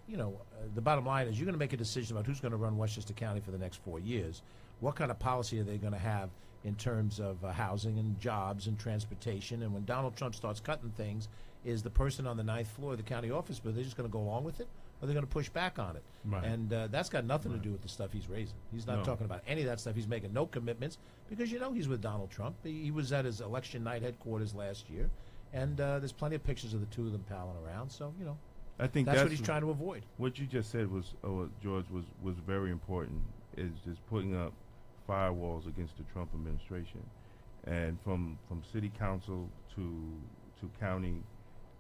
you know, the bottom line is you're going to make a decision about who's going to run Westchester County for the next 4 years. What kind of policy are they going to have in terms of housing and jobs and transportation? And when Donald Trump starts cutting things, is the person on the 9th floor of the county office, but they're just going to go along with it, or they're going to push back on it? Right. And that's got nothing to do with the stuff he's raising. He's not No. talking about any of that stuff. He's making no commitments because, you know, he's with Donald Trump. He was at his election night headquarters last year, and there's plenty of pictures of the two of them palling around. So, you know, I think that's what he's trying to avoid. What you just said was, George, was very important. Is just putting up firewalls against the Trump administration, and from city council to county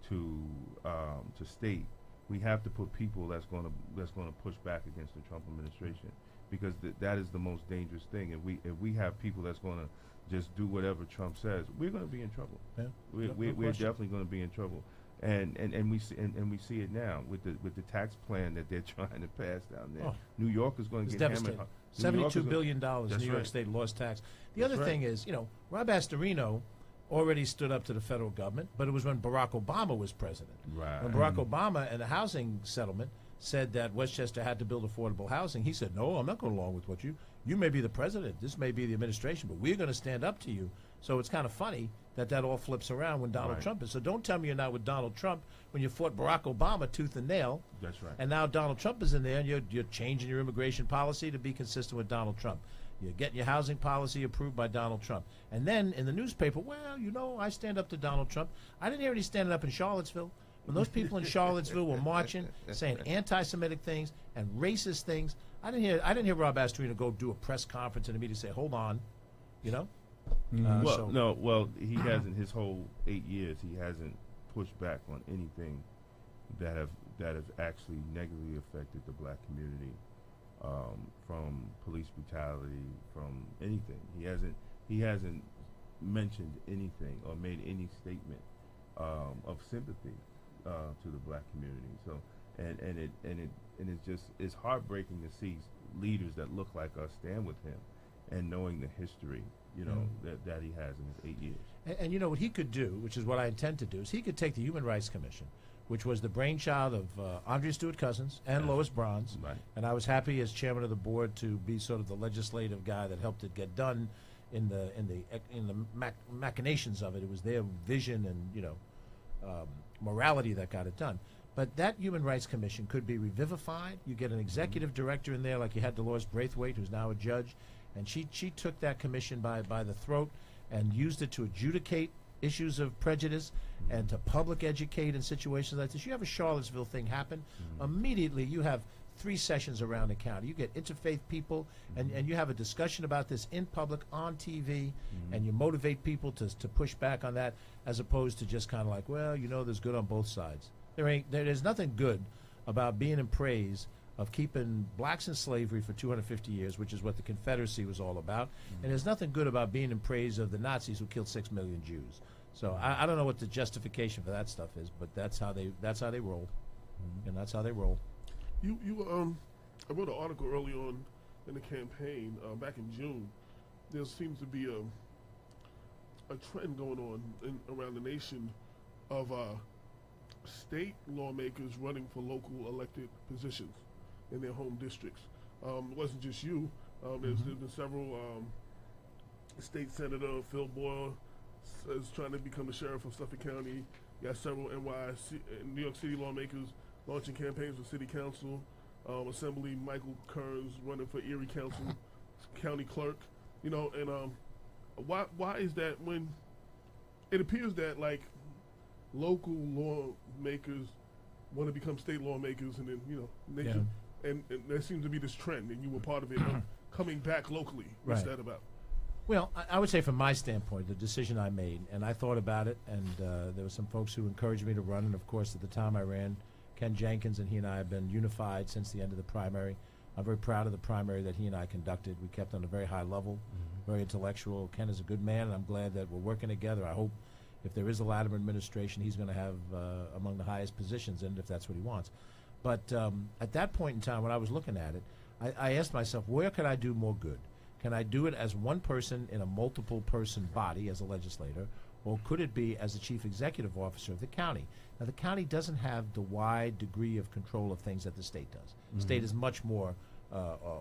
to state, we have to put people that's going to push back against the Trump administration, because that is the most dangerous thing. If we have people that's going to just do whatever Trump says, we're going to be in trouble. Yeah. We're question. definitely going to be in trouble. And we see it now with the tax plan that they're trying to pass down there. Oh. New York is going It's to get devastating. hammered. New York is $72 gonna- billion That's New York right. State lost tax. The That's other right. thing is, you know, Rob Astorino already stood up to the federal government, but it was when Barack Obama was president. Right. When Barack Obama and the housing settlement said that Westchester had to build affordable housing, he said, "No, I'm not going along with what you may be the president, this may be the administration, but we're going to stand up to you." So it's kind of funny that all flips around when Donald Right. Trump is. So don't tell me you're not with Donald Trump when you fought Barack Obama tooth and nail. That's right. And now Donald Trump is in there, and you're changing your immigration policy to be consistent with Donald Trump. You're getting your housing policy approved by Donald Trump. And then in the newspaper, well, you know, I stand up to Donald Trump. I didn't hear any standing up in Charlottesville. When those people in Charlottesville were marching, saying anti-Semitic things and racist things, I didn't hear Rob Astorino go do a press conference in a meeting and say, "Hold on," you know. Well, he hasn't. His whole 8 years, he hasn't pushed back on anything that have actually negatively affected the black community, from police brutality, from anything. He hasn't mentioned anything or made any statement of sympathy to the black community. So, it's heartbreaking to see leaders that look like us stand with him, and knowing the history, you know, that he has in his 8 years. And you know what he could do, which is what I intend to do, is he could take the Human Rights Commission, which was the brainchild of Andrea Stewart Cousins and Lois Bronze. Right. And I was happy as chairman of the board to be sort of the legislative guy that helped it get done in the machinations of it. It was their vision and, you know, morality that got it done. But that Human Rights Commission could be revivified. You get an executive director in there, like you had Dolores Braithwaite, who's now a judge, and she took that commission by the throat and used it to adjudicate issues of prejudice and to public educate in situations like this. You have a Charlottesville thing happen, immediately you have 3 sessions around the county. You get interfaith people, and you have a discussion about this in public on TV, and you motivate people to push back on that, as opposed to just kind of like, well, there's good on both sides. There's nothing good about being in praise of keeping blacks in slavery for 250 years, which is what the Confederacy was all about, and there's nothing good about being in praise of the Nazis who killed 6 million Jews. So I don't know what the justification for that stuff is, but that's how they roll, and that's how they roll. I wrote an article early on in the campaign back in June. There seems to be a trend going on around the nation of state lawmakers running for local elected positions in their home districts. It wasn't just you. There's been several. State Senator Phil Boyle is trying to become the sheriff of Suffolk County. You got several New York City lawmakers launching campaigns for city council. Assembly Michael Kearns running for Erie Council, county clerk. And why is that when it appears that like local lawmakers want to become state lawmakers, and then and there seems to be this trend, and you were part of it, coming back locally. What's that about? Well, I would say from my standpoint, the decision I made, and I thought about it, and there were some folks who encouraged me to run, and of course at the time I ran, Ken Jenkins and he and I have been unified since the end of the primary. I'm very proud of the primary that he and I conducted. We kept on a very high level, very intellectual. Ken is a good man, and I'm glad that we're working together. I hope if there is a Latimer administration, he's going to have among the highest positions in it, if that's what he wants. But at that point in time, when I was looking at it, I asked myself, where could I do more good? Can I do it as one person in a multiple person body as a legislator, or could it be as the chief executive officer of the county? Now, the county doesn't have the wide degree of control of things that the state does. The state is much more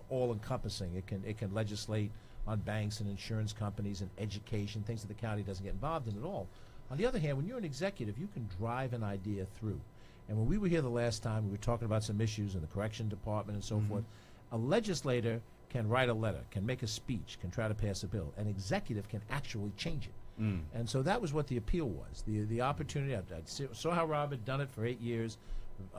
all-encompassing. It can legislate on banks and insurance companies and education, things that the county doesn't get involved in at all. On the other hand, when you're an executive, you can drive an idea through. And when we were here the last time, we were talking about some issues in the correction department and so forth. A legislator can write a letter, can make a speech, can try to pass a bill. An executive can actually change it. And so that was what the appeal was. The opportunity, I saw how Rob had done it for 8 years,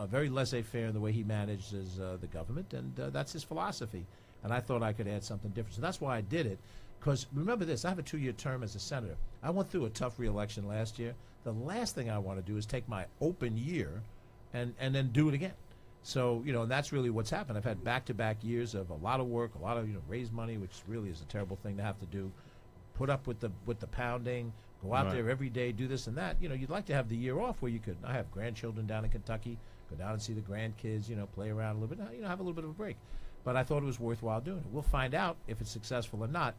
very laissez-faire in the way he manages the government, and that's his philosophy. And I thought I could add something different. So that's why I did it, because remember this, I have a 2-year term as a senator. I went through a tough re-election last year. The last thing I want to do is take my open year and then do it again. So, and that's really what's happened. I've had back-to-back years of a lot of work, a lot of, raise money, which really is a terrible thing to have to do. Put up with the pounding, go out there every day, do this and that. You'd like to have the year off where you could. I have grandchildren down in Kentucky, go down and see the grandkids, play around a little bit, have a little bit of a break. But I thought it was worthwhile doing it. We'll find out if it's successful or not.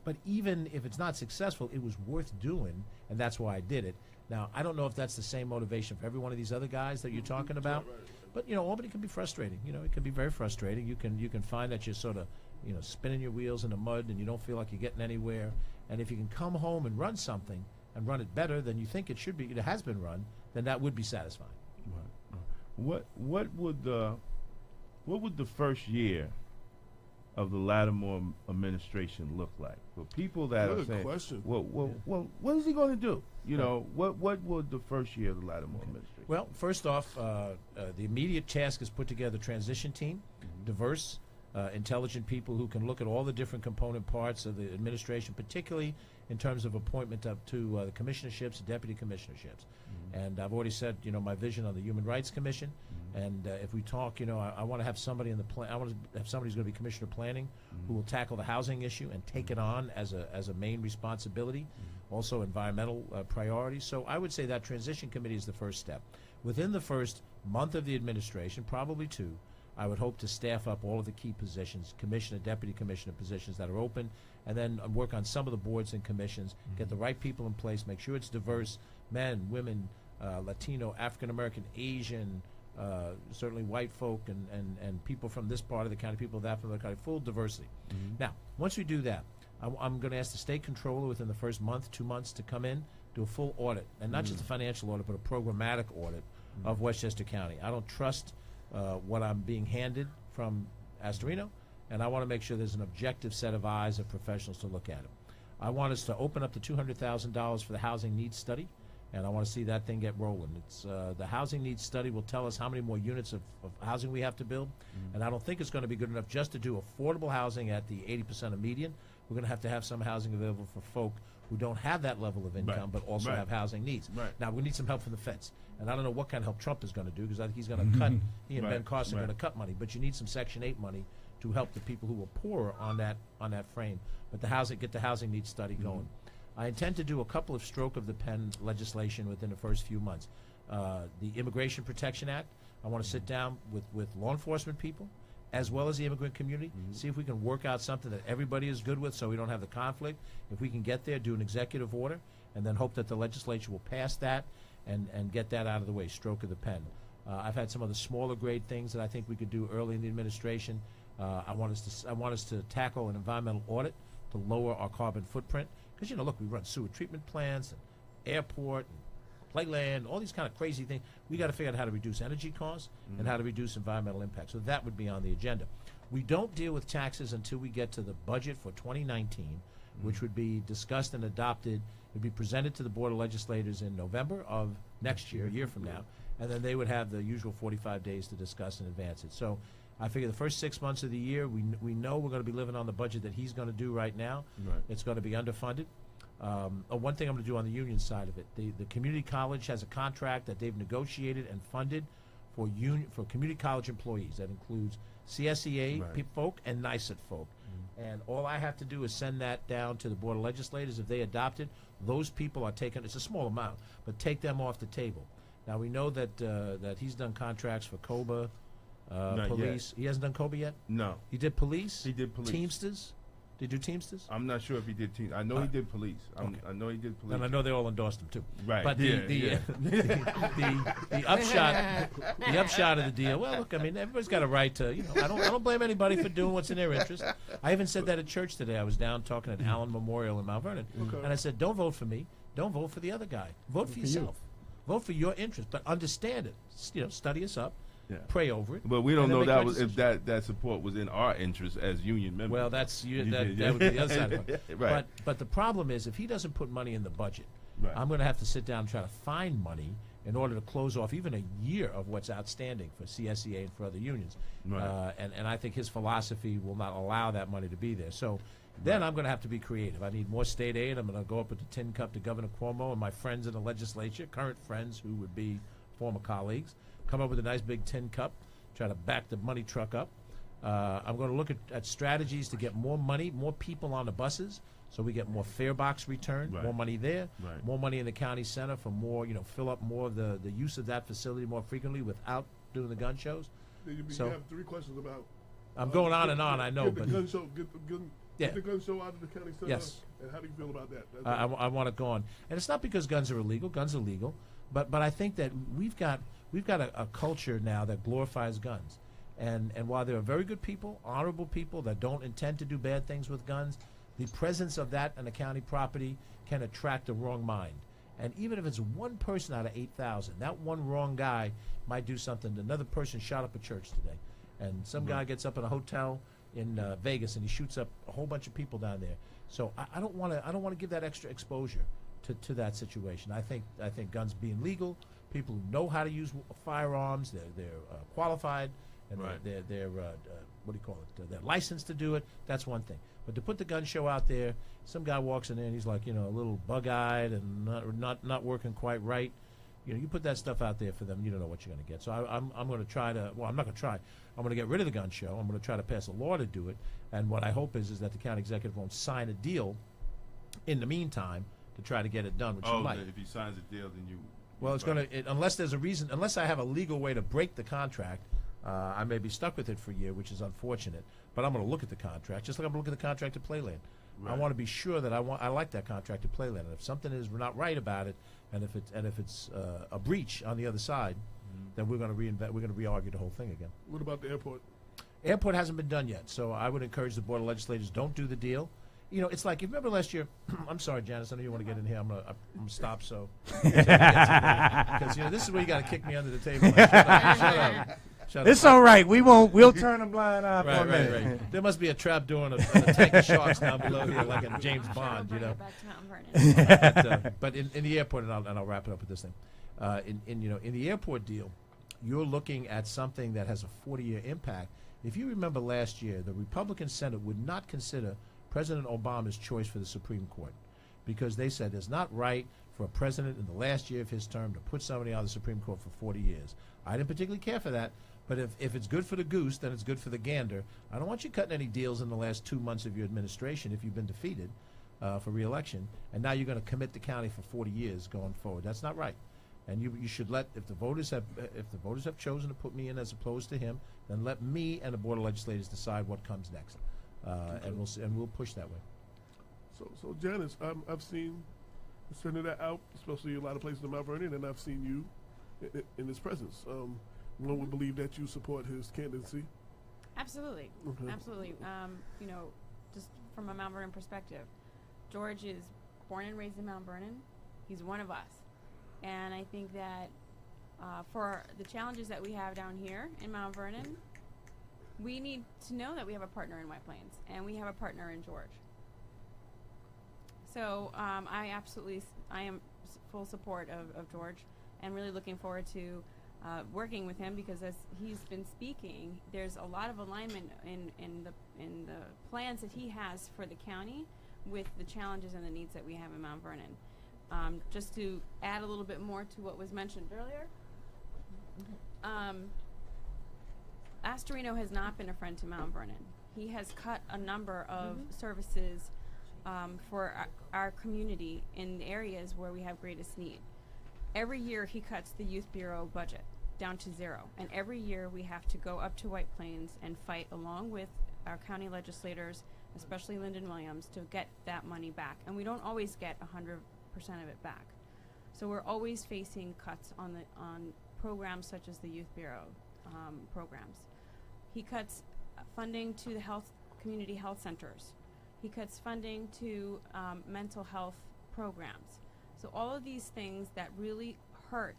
But even if it's not successful, it was worth doing, and that's why I did it. Now, I don't know if that's the same motivation for every one of these other guys that you're talking about. But, Albany can be frustrating. It can be very frustrating. You can find that you're sort of, spinning your wheels in the mud and you don't feel like you're getting anywhere. And if you can come home and run something and run it better than you think it should be, it has been run, then that would be satisfying. What would the first year of the Latimer administration look like? For people that are saying, question. Well, what is he going to do? What would the first year of the Latimer administration? Well, first off, the immediate task is put together a transition team, diverse, intelligent people who can look at all the different component parts of the administration, particularly in terms of appointment up to the commissionerships, deputy commissionerships. And I've already said, my vision on the Human Rights Commission. And if we talk, I want to have somebody in the I want to have somebody who's going to be Commissioner of Planning, who will tackle the housing issue and take it on as a main responsibility. Also, environmental priorities. So I would say that transition committee is the first step. Within the first month of the administration, probably 2, I would hope to staff up all of the key positions, commissioner, deputy commissioner positions that are open, and then work on some of the boards and commissions, get the right people in place, make sure it's diverse, men, women, Latino, African American, Asian, certainly white folk and people from this part of the county, people of that part of the county, full diversity. Now, once we do that, I'm going to ask the state controller within the first month, 2 months to come in, do a full audit, and not just a financial audit, but a programmatic audit of Westchester County. I don't trust what I'm being handed from Astorino, and I want to make sure there's an objective set of eyes of professionals to look at it. I want us to open up the $200,000 for the housing needs study and I want to see that thing get rolling. It's the housing needs study will tell us how many more units of housing we have to build, and I don't think it's going to be good enough just to do affordable housing at the 80% of median. We're going to have some housing available for folk who don't have that level of income, Right. but also Right. have housing needs. Right. Now, we need some help from the feds, and I don't know what kind of help Trump is going to do, because I think he's going to cut, he and Right. Ben Carson are Right. going to cut money, but you need some Section 8 money to help the people who are poorer on that frame. But get the housing needs study going. I intend to do a couple of stroke of the pen legislation within the first few months. The Immigration Protection Act, I want to sit down with law enforcement people as well as the immigrant community, see if we can work out something that everybody is good with so we don't have the conflict. If we can get there, do an executive order, and then hope that the legislature will pass that and get that out of the way, stroke of the pen. I've had some other smaller grade things that I think we could do early in the administration. I want us to tackle an environmental audit to lower our carbon footprint. Because, look, we run sewer treatment plants, and airport, and playland, all these kind of crazy things. We got to figure out how to reduce energy costs and how to reduce environmental impact. So that would be on the agenda. We don't deal with taxes until we get to the budget for 2019, which would be discussed and adopted. It would be presented to the Board of Legislators in November of next year, a year from now, and then they would have the usual 45 days to discuss and advance it. So I figure the first 6 months of the year, we know we're going to be living on the budget that he's going to do right now. Right. It's going to be underfunded. One thing I'm going to do on the union side of it, the community college has a contract that they've negotiated and funded for community college employees. That includes CSEA Right. folk and NYSET folk. And all I have to do is send that down to the Board of Legislators. If they adopt it, those people are taken, it's a small amount, but take them off the table. Now, we know that he's done contracts for COBA, Not police. He hasn't done COBA yet? No, He did police? he did police. Teamsters? Did he do Teamsters? I'm not sure if he did team. I know he did police. Okay. I know he did police. And I know they all endorsed him, too. Right. But yeah. the upshot of the deal. Well, look, I mean, everybody's got a right to. I don't blame anybody for doing what's in their interest. I even said that at church today. I was down talking at Allen Memorial in Mount Vernon, Okay. and I said, "Don't vote for me. Don't vote for the other guy. Vote for yourself. Vote for your interest, but understand it. Study us up, Yeah. pray over it." But we don't and then know make that my was if decision. that support was in our interest as union members. Well, that would be Yeah. the other side of it. Right. But the problem is, if he doesn't put money in the budget, Right. I'm going to have to sit down and try to find money in order to close off even a year of what's outstanding for CSEA and for other unions. Right. And I think his philosophy will not allow that money to be there. So then I'm going to have to be creative. I need more state aid. I'm going to go up with the tin cup to Governor Cuomo and my friends in the legislature, current friends who would be former colleagues, come up with a nice big tin cup, try to back the money truck up. I'm going to look at strategies to get more money, more people on the buses, so we get more fare box return, Right. more money there, Right. more money in the county center for more, fill up more of the use of that facility more frequently without doing the gun shows. You So- have 3 questions about. I'm going on and on, I know, get but the gun show, get Yeah. the gun show out of the county center. Yes. And how do you feel about that? That's I want it gone. And it's not because guns are illegal. Guns are legal. But I think that we've got a culture now that glorifies guns. And while there are very good people, honorable people that don't intend to do bad things with guns, the presence of that on a county property can attract the wrong mind. And even if it's one person out of 8,000, that one wrong guy might do something. Another person shot up a church today. And some guy gets up in a hotel in Vegas and he shoots up a whole bunch of people down there. So I don't want to give that extra exposure to that situation. I think guns being legal, people who know how to use firearms, they're qualified, and Right. they're what do you call it? They're licensed to do it. That's one thing. But to put the gun show out there, some guy walks in there and he's like, a little bug-eyed and not working quite right. You put that stuff out there for them, you don't know what you're going to get. So I'm going to try to. Well, I'm not going to try. I'm going to get rid of the gun show. I'm going to try to pass a law to do it. And what I hope is that the county executive won't sign a deal in the meantime to try to get it done, which he might. If he signs a deal, then you. Well, it's going to, unless there's a reason, unless I have a legal way to break the contract, I may be stuck with it for a year, which is unfortunate. But I'm going to look at the contract, just like I'm going to look at the contract at Playland. I Right. want to be sure that I like that contract at Playland. And if something is not right about it, and if it's a breach on the other side, then we're going to re-argue the whole thing again. What about the airport? Airport hasn't been done yet, so I would encourage the Board of Legislators, don't do the deal. It's like, you remember last year, I'm sorry, Janice, I know you want to get in here. I'm going to stop, so. Because, this is where you got to kick me under the table. Like, Shut It's up. all right. We'll turn a blind eye for a Right, right, minute. right. There must be a trap door and a tank of sharks down below here, like in James Sure, Bond, we'll you bring know. it back to Mount Vernon. But in the airport, and I'll wrap it up with this thing. In the airport deal, you're looking at something that has a 40-year impact. If you remember last year, the Republican Senate would not consider President Obama's choice for the Supreme Court because they said it's not right for a president in the last year of his term to put somebody on the Supreme Court for 40 years. I didn't particularly care for that, but if it's good for the goose, then it's good for the gander. I don't want you cutting any deals in the last 2 months of your administration if you've been defeated for re-election, and now you're going to commit the county for 40 years going forward. That's not right. And you should let, if the voters have chosen to put me in as opposed to him, then let me and the Board of Legislators decide what comes next, and we'll push that way. So Janice, I've seen Senator out, especially a lot of places in Mount Vernon, and I've seen you in his presence. One would believe that you support his candidacy. Absolutely. Okay. Absolutely. Just from a Mount Vernon perspective, George is born and raised in Mount Vernon. He's one of us. And I think that for the challenges that we have down here in Mount Vernon, we need to know that we have a partner in White Plains, and we have a partner in George. So I am full support of George, and really looking forward to working with him, because as he's been speaking, there's a lot of alignment in the plans that he has for the county with the challenges and the needs that we have in Mount Vernon. Just to add a little bit more to what was mentioned earlier, Astorino has not been a friend to Mount Vernon. He has cut a number of services for our community in areas where we have greatest need. Every year he cuts the Youth Bureau budget down to zero, and every year we have to go up to White Plains and fight along with our county legislators, especially Lyndon Williams, to get that money back. And we don't always get 100% of it back. So we're always facing cuts on programs such as the Youth Bureau programs. He cuts funding to the community health centers. He cuts funding to mental health programs. So all of these things that really hurt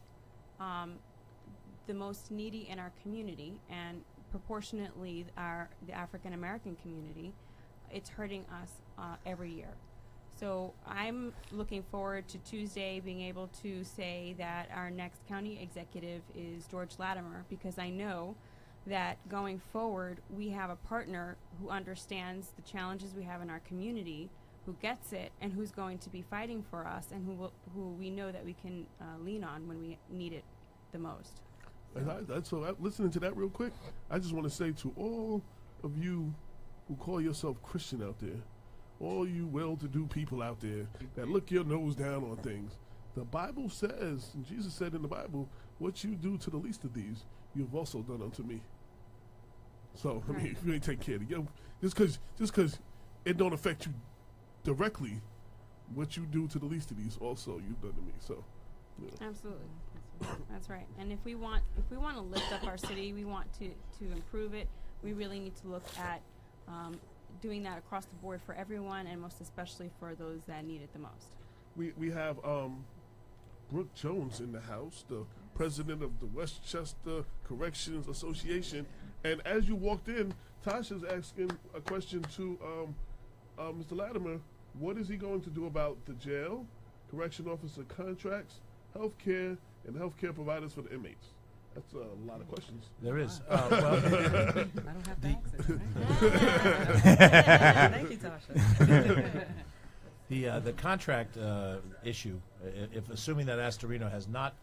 the most needy in our community, and proportionately the African American community, it's hurting us every year. So I'm looking forward to Tuesday being able to say that our next county executive is George Latimer, because I know that going forward we have a partner who understands the challenges we have in our community, who gets it, and who's going to be fighting for us, and who we know that we can lean on when we need it the most. Listening to that real quick, I just want to say to all of you who call yourself Christian out there, all you well-to-do people out there that look your nose down on things, the Bible says, and Jesus said in the Bible, what you do to the least of these, you've also done unto me. So, I mean, if you ain't take care of it, just because it don't affect you directly, what you do to the least of these, also you've done to me. So, yeah. Absolutely, that's right. And if we want to lift up our city, we want to improve it, we really need to look at doing that across the board for everyone, and most especially for those that need it the most. We have Brooke Jones in the house, the president of the Westchester Corrections Association. And as you walked in, Tasha's asking a question to Mr. Latimer. What is he going to do about the jail, correction officer contracts, health care, and health care providers for the inmates? That's a lot of questions. There is. I don't have to access. Thank you, Tasha. The contract issue, if assuming that Astorino has not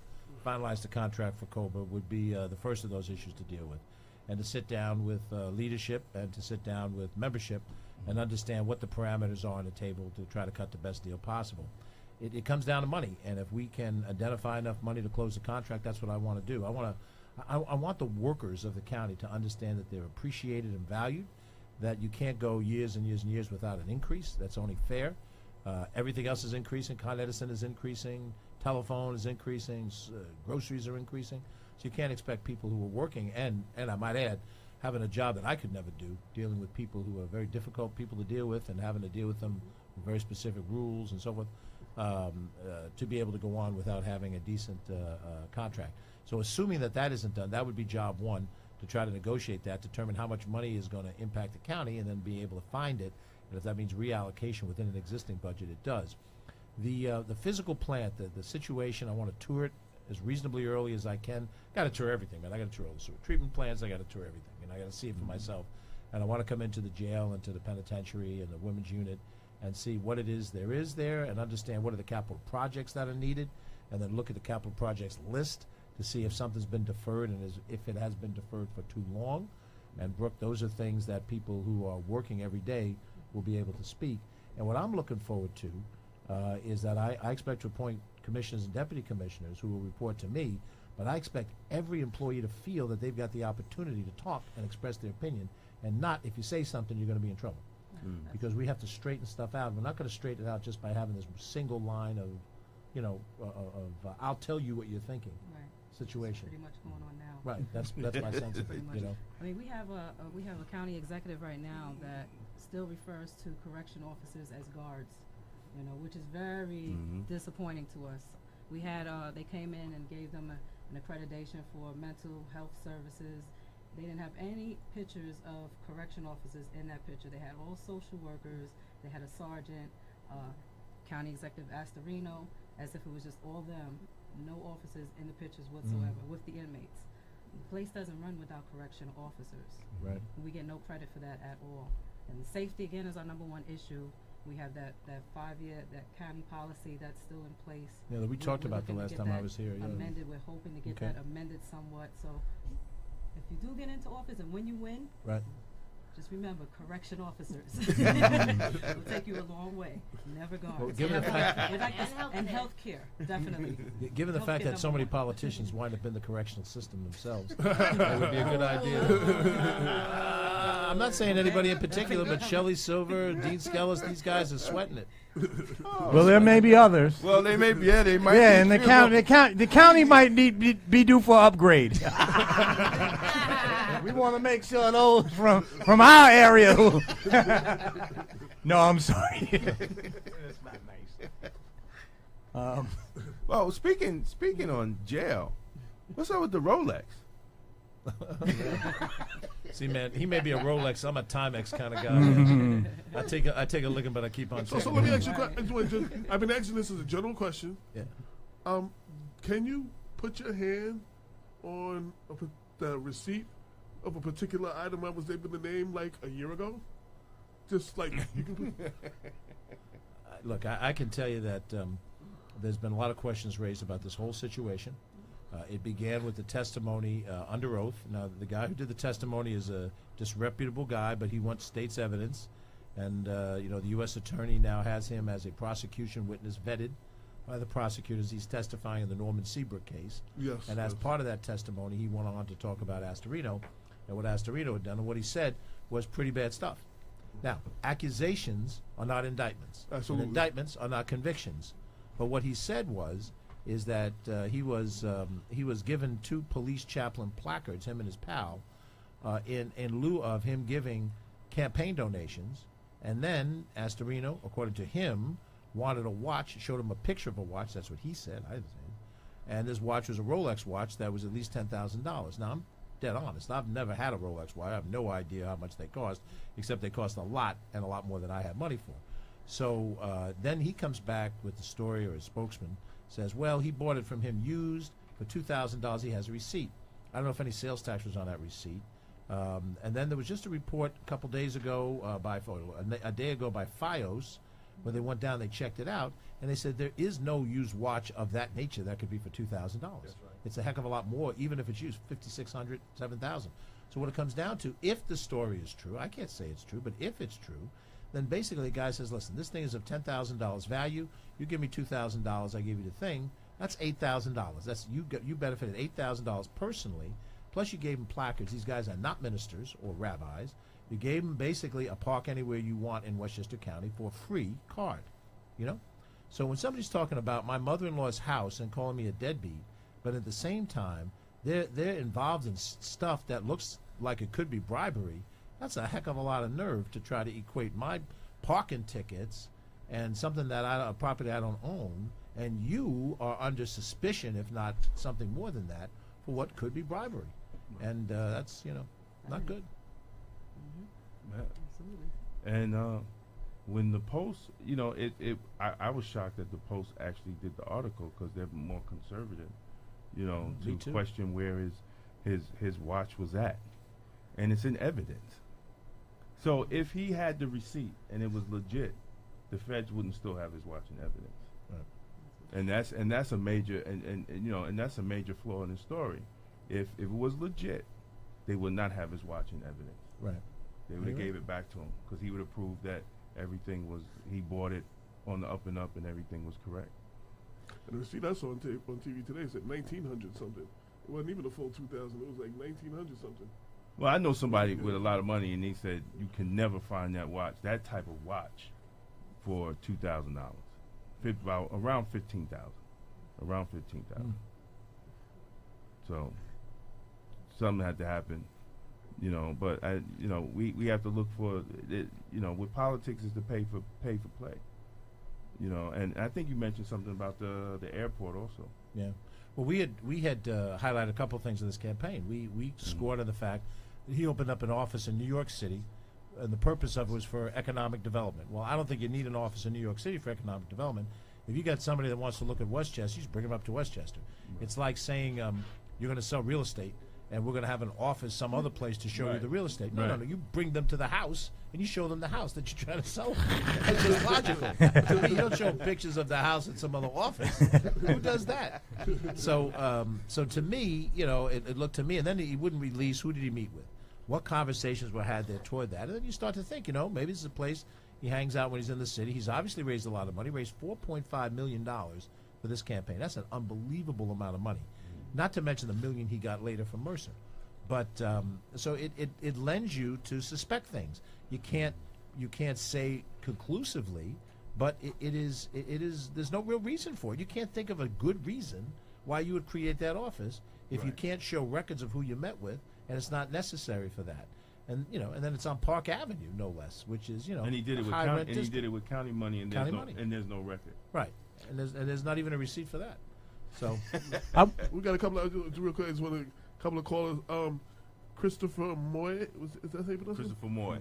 finalized the contract for COBRA, would be the first of those issues to deal with, and to sit down with leadership and to sit down with membership and understand what the parameters are on the table to try to cut the best deal possible. It comes down to money, and if we can identify enough money to close the contract, that's what I want to do. I want the workers of the county to understand that they're appreciated and valued, that you can't go years and years and years without an increase. That's only fair. Everything else is increasing. Con Edison is increasing. Telephone is increasing. Groceries are increasing. So you can't expect people who are working and I might add, having a job that I could never do, dealing with people who are very difficult people to deal with and having to deal with them with very specific rules and so forth, to be able to go on without having a decent contract. So assuming that isn't done, that would be job one, to try to negotiate that, determine how much money is going to impact the county, and then be able to find it. And if that means reallocation within an existing budget, it does. The physical plant, the situation, I want to tour it as reasonably early as I can. Got to tour everything, man. I got to tour all the sewer treatment plants. I got to tour everything, and I got to see it for myself. And I want to come into the jail and to the penitentiary and the women's unit and see what it is there is there, and understand what are the capital projects that are needed, and then look at the capital projects list to see if something's been deferred and if it has been deferred for too long. And Brooke, those are things that people who are working every day will be able to speak. And what I'm looking forward to is that I expect to appoint commissioners and deputy commissioners who will report to me, but I expect every employee to feel that they've got the opportunity to talk and express their opinion, and not, if you say something, you're going to be in trouble. Because we have to straighten stuff out. We're not going to straighten it out just by having this single line of, I'll tell you what you're thinking situation. Pretty much going on now. Right, that's my sense of it, Pretty much. you know. I mean, we have a county executive right now that still refers to correction officers as guards, which is very disappointing to us. We had they came in and gave them an accreditation for mental health services. They didn't have any pictures of correction officers in that picture. They had all social workers. They had a sergeant, County Executive Astorino, as if it was just all them. No officers in the pictures whatsoever with the inmates. The place doesn't run without correction officers. Right. We get no credit for that at all. And safety, again, is our number one issue. We have that 5-year, that county policy that's still in place. Yeah, that we talked about the last time I was here. Yeah. Amended. We're hoping to get Okay. that amended somewhat. So if you do get into office and when you win, Right. just remember, correction officers. It'll take you a long way. Never guards. Well, given the fact- and healthcare, definitely. Given the Healthcare fact that so many number one. politicians wind up in the correctional system themselves, that would be a good idea. I'm not saying anybody in particular, but Shelley Silver, Dean Skellis, these guys are sweating it. Well, there may be others. Well, they may be. Yeah, they might. Yeah, be and the county might be due for upgrade. We want to make sure those from our area. No, I'm sorry. That's not nice. Well, speaking on jail, what's up with the Rolex? See, man, he may be a Rolex. I'm a Timex kind of guy. I take a licking, but I keep on. So let me ask you a question. I've been asking this as a general question. Yeah. Can you put your hand on the receipt of a particular item I was able to name like a year ago? Just like you can put. Look, I can tell you that there's been a lot of questions raised about this whole situation. It began with the testimony under oath. Now, the guy who did the testimony is a disreputable guy, but he wants state's evidence. And, the U.S. attorney now has him as a prosecution witness vetted by the prosecutors. He's testifying in the Norman Seabrook case. Yes. And as part of that testimony, he went on to talk about Astorino and what Astorino had done. And what he said was pretty bad stuff. Now, accusations are not indictments. Absolutely. And indictments are not convictions. But what he said is that he was given 2 police chaplain placards, him and his pal, in lieu of him giving campaign donations. And then Astorino, according to him, wanted a watch, showed him a picture of a watch. That's what he said. I didn't say it. And this watch was a Rolex watch that was at least $10,000. Now, I'm dead honest. I've never had a Rolex watch. I have no idea how much they cost, except they cost a lot, and a lot more than I have money for. So then he comes back with the story, or his spokesman says, well, he bought it from him used for $2,000. He has a receipt. I don't know if any sales tax was on that receipt. And then there was just a report a couple days ago, a day ago by FiOS, where they went down, they checked it out, and they said there is no used watch of that nature that could be for $2,000. Right. It's a heck of a lot more, even if it's used $5,600, $7,000. So what it comes down to, if the story is true, I can't say it's true, but if it's true, then basically the guy says, listen, this thing is of $10,000 value. You give me $2,000, I give you the thing. That's $8,000. That's you benefited $8,000 personally. Plus you gave them placards. These guys are not ministers or rabbis. You gave them basically a park anywhere you want in Westchester County for a free card. So when somebody's talking about my mother-in-law's house and calling me a deadbeat, but at the same time they're involved in stuff that looks like it could be bribery, that's a heck of a lot of nerve to try to equate my parking tickets and something that a property I don't own, and you are under suspicion, if not something more than that, for what could be bribery. and that's not good. Yeah. Absolutely. And when the Post, I was shocked that the Post actually did the article because they're more conservative, Me to too. question where his watch was at, and it's in evidence. So if he had the receipt and it was legit, the feds wouldn't still have his watch in evidence. Right. And that's a major and that's a major flaw in the story. If it was legit, they would not have his watch in evidence. Right. They would have You're gave it back to him because he would have proved that everything was, he bought it on the up and up and everything was correct. And the receipt I saw on TV today said 1900 something. It wasn't even a full 2000. It was like 1900 something. Well, I know somebody with a lot of money, and he said you can never find that watch, that type of watch, for $2,000, about around 15,000, around 15,000. So something had to happen, But we have to look for it. With politics is to pay for play. And I think you mentioned something about the airport also. Yeah. Well, we had highlighted a couple of things in this campaign. We scored on the fact that he opened up an office in New York City, and the purpose of it was for economic development. Well, I don't think you need an office in New York City for economic development. If you got somebody that wants to look at Westchester, you just bring them up to Westchester. It's like saying you're going to sell real estate, and we're going to have an office some other place to show you the real estate. No, you bring them to the house, and you show them the house that you're trying to sell. That's just logical. To me, you don't show pictures of the house in some other office. Who does that? So to me, it looked to me, and then he wouldn't release who did he meet with, what conversations were had there toward that, and then you start to think, maybe this is a place he hangs out when he's in the city. He's obviously raised a lot of money. Raised $4.5 million for this campaign. That's an unbelievable amount of money. Not to mention the $1 million he got later from Mercer. But so it lends you to suspect things. You can't say conclusively, but it is there's no real reason for it. You can't think of a good reason why you would create that office if you can't show records of who you met with, and it's not necessary for that. And and then it's on Park Avenue, no less, which is And he did it with he did it with county money, and there's no record. Right, and there's not even a receipt for that. So we got a couple of real quick. I just want a couple of callers. Christopher Moy, is that how you pronounce it? Christopher Moy.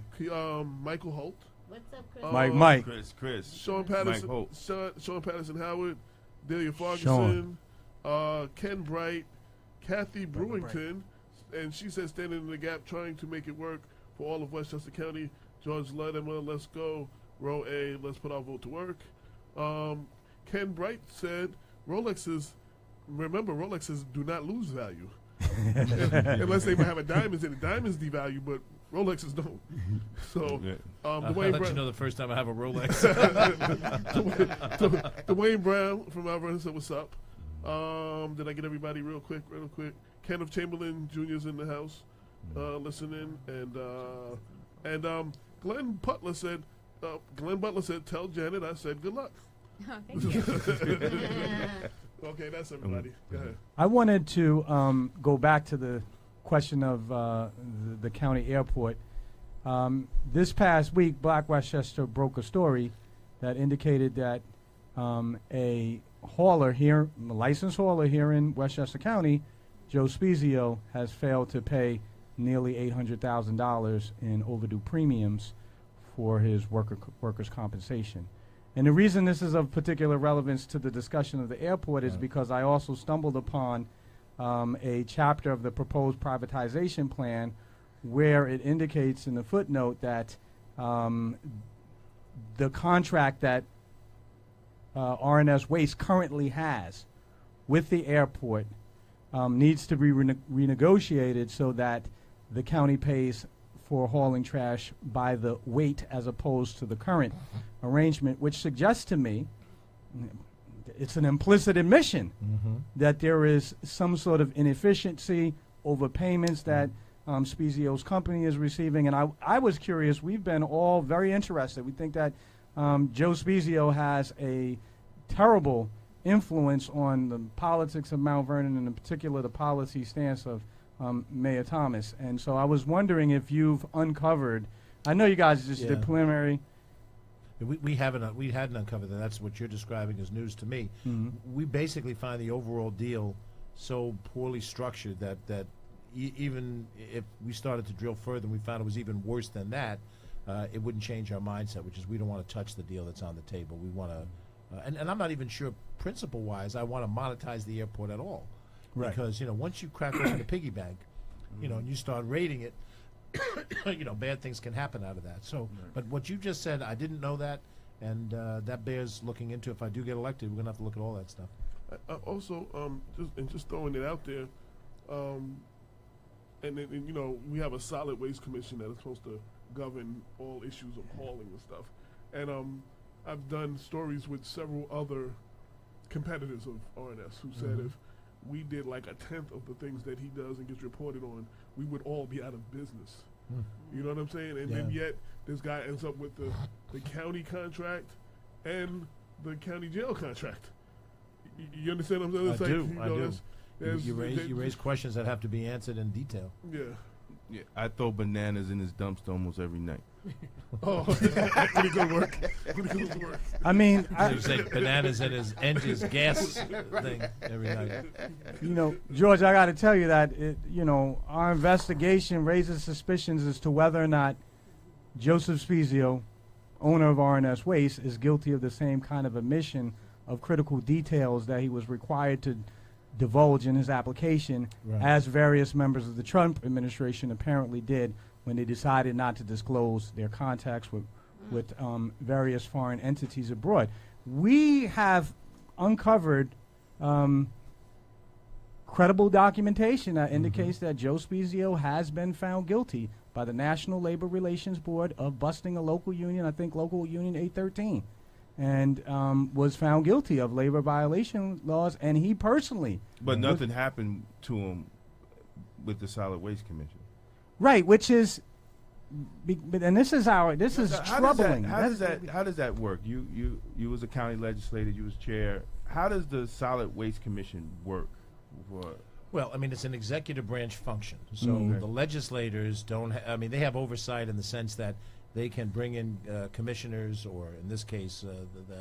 Michael Holt. What's up, Chris? Mike. Chris. Sean Mike Patterson. Holt. Sean Patterson Howard. Delia Ferguson. Ken Bright. Kathy Brewington. And she says, standing in the gap, trying to make it work for all of Westchester County. George Latimer, let's go. Row A, let's put our vote to work. Ken Bright said, Rolexes do not lose value. Unless they might have a diamonds in it. Diamonds devalue, but Rolexes don't. So, I'll Dwayne let you know the first time I have a Rolex. Dwayne Brown from Alberta said, what's up? Did I get everybody real quick? Kenneth Chamberlain Jr. is in the house listening. And Glenn Butler said, tell Janet I said good luck. Oh, thank you. Okay, that's everybody. Go ahead. I wanted to go back to the question of the county airport. This past week, Black Westchester broke a story that indicated that a licensed hauler here in Westchester County, Joe Spezio, has failed to pay nearly $800,000 in overdue premiums for his workers' compensation. And the reason this is of particular relevance to the discussion of the airport is because I also stumbled upon a chapter of the proposed privatization plan where it indicates in the footnote that the contract that R&S Waste currently has with the airport needs to be renegotiated so that the county pays for hauling trash by the weight as opposed to the current arrangement, which suggests to me it's an implicit admission that there is some sort of inefficiency, overpayments that Spezio's company is receiving. And I was curious. We've been all very interested. We think that Joe Spezio has a terrible influence on the politics of Mount Vernon, and in particular the policy stance of Mayor Thomas. And so I was wondering if you've uncovered, I know you guys just did preliminary. We hadn't uncovered that. That's what you're describing as news to me. We basically find the overall deal so poorly structured that even if we started to drill further and we found it was even worse than that, it wouldn't change our mindset, which is we don't want to touch the deal that's on the table. We want to, and I'm not even sure principle-wise I want to monetize the airport at all. Right. Because, once you crack open the piggy bank, and you start raiding it, bad things can happen out of that. So, but what you just said, I didn't know that, and that bears looking into. If I do get elected, we're going to have to look at all that stuff. Also, just throwing it out there, we have a solid waste commission that is supposed to govern all issues of hauling and stuff. And I've done stories with several other competitors of RNS who said if we did like a tenth of the things that he does and gets reported on, we would all be out of business. You know what I'm saying? And then yet this guy ends up with the county contract and the county jail contract. You understand what I'm saying? It's I do. You raise questions that have to be answered in detail. Yeah, I throw bananas in his dumpster almost every night. Oh, when he go to work. I mean, You say bananas in his gas thing every night. George, I got to tell you that our investigation raises suspicions as to whether or not Joseph Spezio, owner of RNS Waste, is guilty of the same kind of omission of critical details that he was required to divulge in his application, as various members of the Trump administration apparently did when they decided not to disclose their contacts with various foreign entities abroad. We have uncovered credible documentation that indicates that Joe Spezio has been found guilty by the National Labor Relations Board of busting a local union, I think local union 813, and was found guilty of labor violation laws, and he personally. But nothing happened to him with the Solid Waste Commission. Right, which is, and this is troubling. How does that work? You was a county legislator, you was chair. How does the Solid Waste Commission work? Well, I mean, it's an executive branch function. So the legislators don't. They have oversight in the sense that they can bring in commissioners, or in this case, the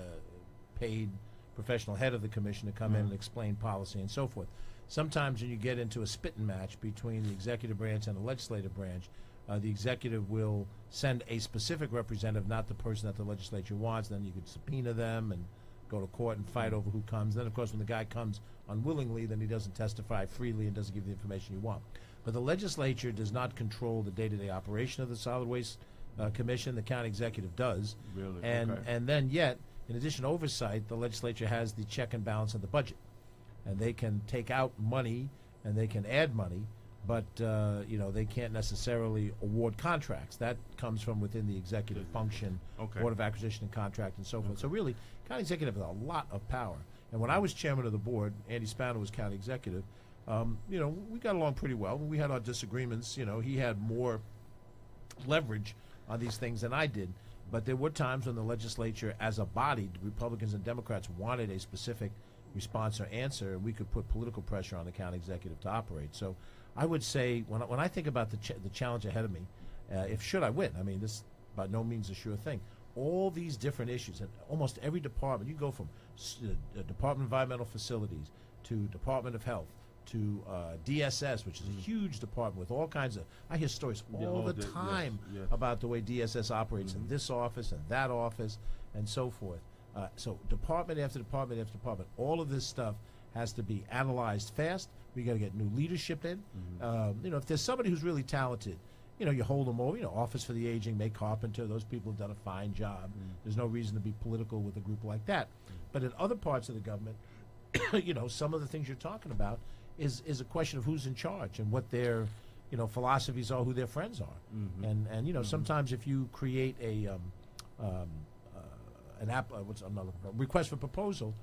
paid professional head of the commission to come in and explain policy and so forth. Sometimes when you get into a spitting match between the executive branch and the legislative branch, the executive will send a specific representative, not the person that the legislature wants. Then you could subpoena them and go to court and fight over who comes. Then, of course, when the guy comes unwillingly, then he doesn't testify freely and doesn't give the information you want. But the legislature does not control the day-to-day operation of the Solid Waste Commission. The county executive does. Really? And then yet, in addition to oversight, the legislature has the check and balance of the budget. And they can take out money and they can add money, but they can't necessarily award contracts. That comes from within the executive function, Board of Acquisition and Contract and so forth. So really, county executive has a lot of power. And when I was chairman of the board, Andy Spano was county executive, we got along pretty well. When we had our disagreements, he had more leverage on these things than I did. But there were times when the legislature, as a body, Republicans and Democrats, wanted a specific response or answer, and we could put political pressure on the county executive to operate. So I would say, when I think about the challenge ahead of me, should I win, this by no means a sure thing. All these different issues, and almost every department, you go from Department of Environmental Facilities to Department of Health to DSS, which is a huge department with all kinds of, I hear stories all the time about the way DSS operates in this office and that office and so forth. So department after department after department, all of this stuff has to be analyzed fast. We got to get new leadership in. If there's somebody who's really talented, you hold them over. Office for the Aging, May Carpenter, those people have done a fine job. There's no reason to be political with a group like that. But in other parts of the government, some of the things you're talking about is a question of who's in charge and what their philosophies are, who their friends are. And sometimes if you create a request for proposal,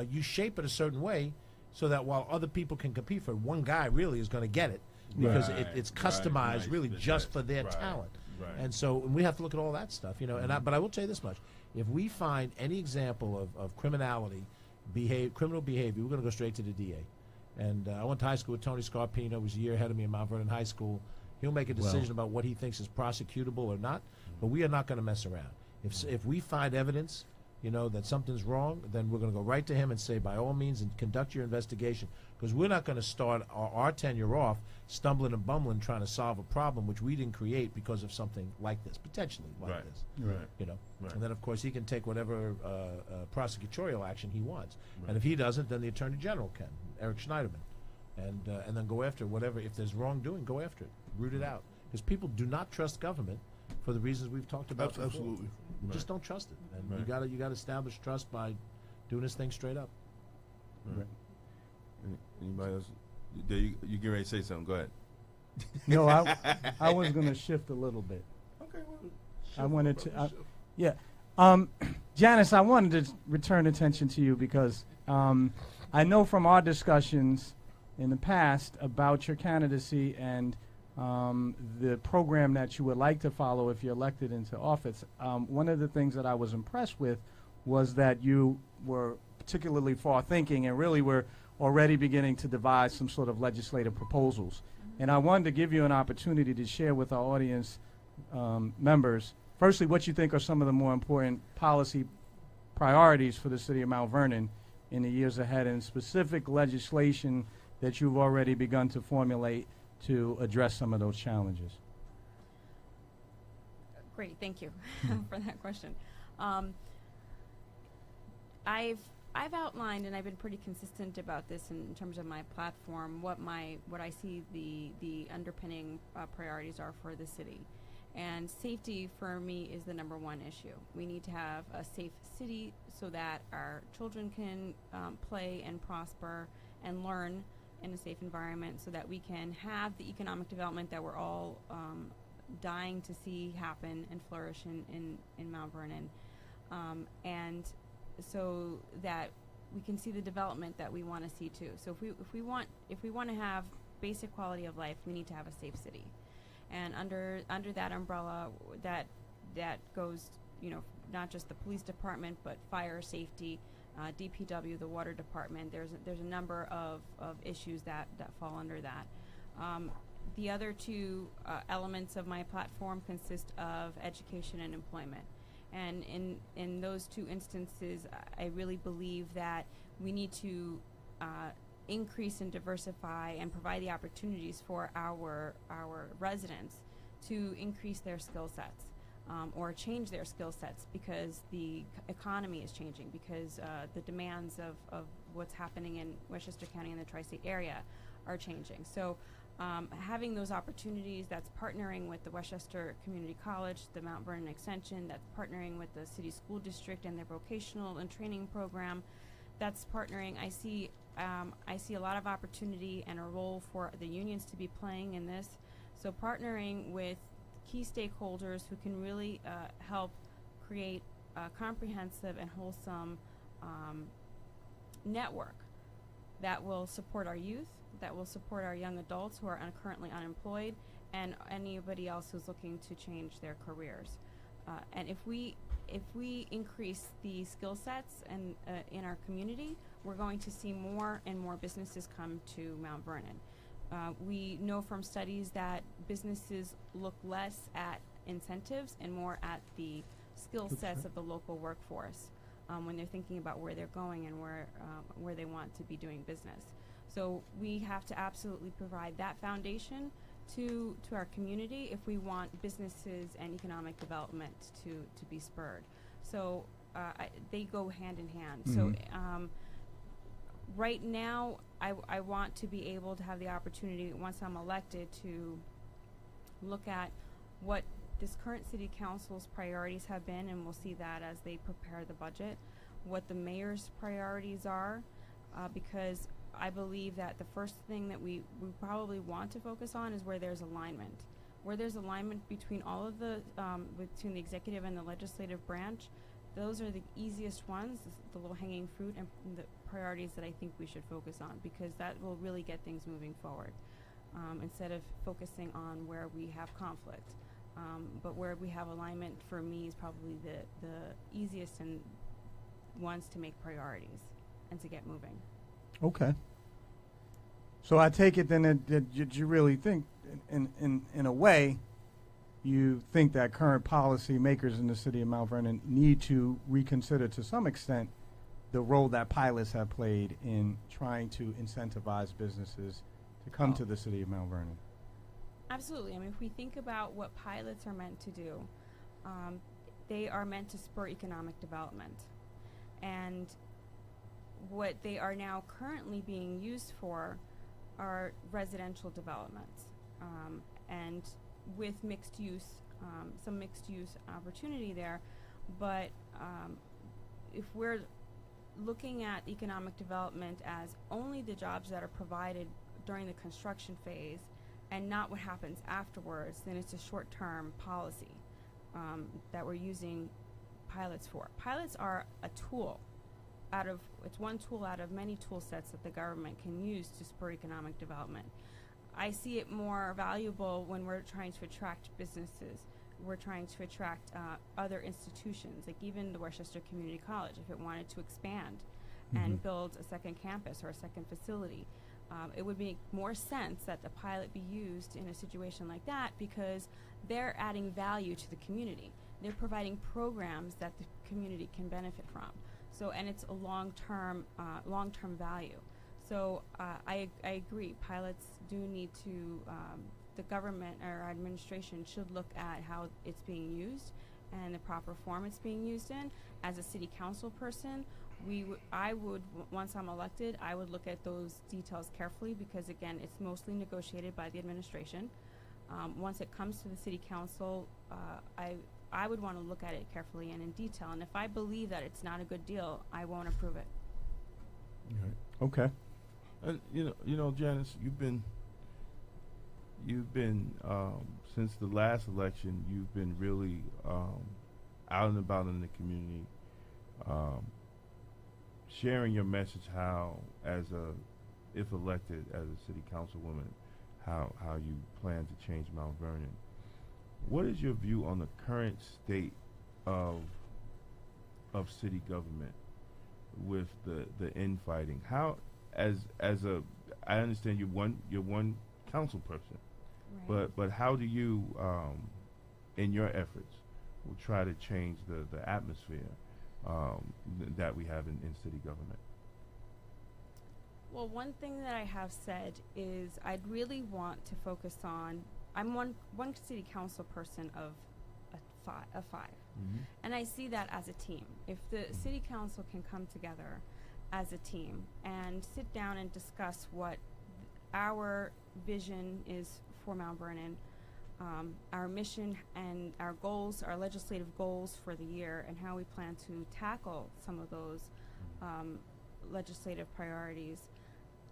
you shape it a certain way so that while other people can compete for it, one guy really is going to get it because it's customized really just for their talent. And so we have to look at all that stuff, but I will tell you this much. If we find any example of criminality, criminal behavior, we're going to go straight to the DA. And I went to high school with Tony Scarpino, who was a year ahead of me in Mount Vernon High School. He'll make a decision about what he thinks is prosecutable or not, but we are not going to mess around. If we find evidence that something's wrong, then we're going to go right to him and say, by all means, and conduct your investigation, because we're not going to start our tenure off stumbling and bumbling trying to solve a problem which we didn't create because of something like this, potentially like Right. this. Right. Right. And then, of course, he can take whatever prosecutorial action he wants. Right. And if he doesn't, then the Attorney General can, Eric Schneiderman. And then go after whatever, if there's wrongdoing, go after it, root it out. Because people do not trust government for the reasons we've talked about before. Absolutely. You just don't trust it. And Right. you gotta establish trust by doing this thing straight up. Right. Anybody else? You get ready to say something. Go ahead. No, I was going to shift a little bit. Okay. Well, I wanted to, yeah. Janice, I wanted to return attention to you because I know from our discussions in the past about your candidacy and the program that you would like to follow if you're elected into office. One of the things that I was impressed with was that you were particularly far-thinking and really were already beginning to devise some sort of legislative proposals. And I wanted to give you an opportunity to share with our audience members, firstly, what you think are some of the more important policy priorities for the city of Mount Vernon in the years ahead, and specific legislation that you've already begun to formulate to address some of those challenges. Great, thank you for that question. I've outlined, and I've been pretty consistent about this in terms of my platform, what I see the underpinning priorities are for the city. And safety for me is the number one issue. We need to have a safe city so that our children can play and prosper and learn in a safe environment, so that we can have the economic development that we're all dying to see happen and flourish in Mount Vernon. And so that we can see the development that we want to see too. So if we want to have basic quality of life, we need to have a safe city. And under that umbrella, that goes, not just the police department, but fire safety, DPW, the water department. There's a number of issues that fall under that. The other two elements of my platform consist of education and employment. And in those two instances, I really believe that we need to increase and diversify and provide the opportunities for our residents to increase their skill sets or change their skill sets, because the economy is changing, because the demands of what's happening in Westchester County and the tri-state area are changing. So having those opportunities, that's partnering with the Westchester Community College, the Mount Vernon Extension, that's partnering with the city school district and their vocational and training program, that's partnering. I see a lot of opportunity and a role for the unions to be playing in this. So partnering with key stakeholders who can really help create a comprehensive and wholesome network that will support our youth, that will support our young adults who are currently unemployed, and anybody else who's looking to change their careers. And if we increase the skill sets and in our community, we're going to see more and more businesses come to Mount Vernon. We know from studies that businesses look less at incentives and more at the skill sets of the local workforce when they're thinking about where they're going and where they want to be doing business. So we have to absolutely provide that foundation to our community if we want businesses and economic development to be spurred. So they go hand in hand. Mm-hmm. So right now, I want to be able to have the opportunity, once I'm elected, to look at what this current city council's priorities have been, and we'll see that as they prepare the budget, what the mayor's priorities are, because I believe that the first thing that we probably want to focus on is where there's alignment. Where there's alignment between all of between the executive and the legislative branch, those are the easiest ones, the low-hanging fruit, and the priorities that I think we should focus on, because that will really get things moving forward, instead of focusing on where we have conflict. But where we have alignment, for me, is probably the easiest and ones to make priorities and to get moving. Okay. So I take it then that you really think, in a way, you think that current policy makers in the city of Mount Vernon need to reconsider to some extent the role that pilots have played in trying to incentivize businesses to come to the city of Mount Vernon. Absolutely. I mean, if we think about what pilots are meant to do, they are meant to spur economic development. And what they are now currently being used for are residential developments. And with mixed use, some mixed use opportunity there. But if we're looking at economic development as only the jobs that are provided during the construction phase and not what happens afterwards, then it's a short-term policy that we're using pilots for. Pilots are a tool it's one tool out of many tool sets that the government can use to spur economic development. I see it more valuable when we're trying to attract businesses. We're trying to attract other institutions, like even the Westchester Community College, if it wanted to expand and build a second campus or a second facility. It would make more sense that the pilot be used in a situation like that because they're adding value to the community. They're providing programs that the community can benefit from. So, and it's a long-term value. So I agree. Pilots do need to, the government or our administration should look at how it's being used and the proper form it's being used in. As a city council person, I would, once I'm elected, I would look at those details carefully because, again, it's mostly negotiated by the administration. Once it comes to the city council, I would want to look at it carefully and in detail. And if I believe that it's not a good deal, I won't approve it. Okay. And you know, Janice, you've been since the last election, you've been really out and about in the community, sharing your message. How, if elected as a city councilwoman, how you plan to change Mount Vernon. What is your view on the current state of city government with the infighting? How, I understand you're one council person, Right. but how do you, in your efforts, will try to change the atmosphere that we have in city government? Well, one thing that I have said is I'd really want to focus on. I'm one city council person of five, and I see that as a team. If the city council can come together as a team and sit down and discuss what our vision is for Mount Vernon, our mission and our goals, our legislative goals for the year, and how we plan to tackle some of those legislative priorities,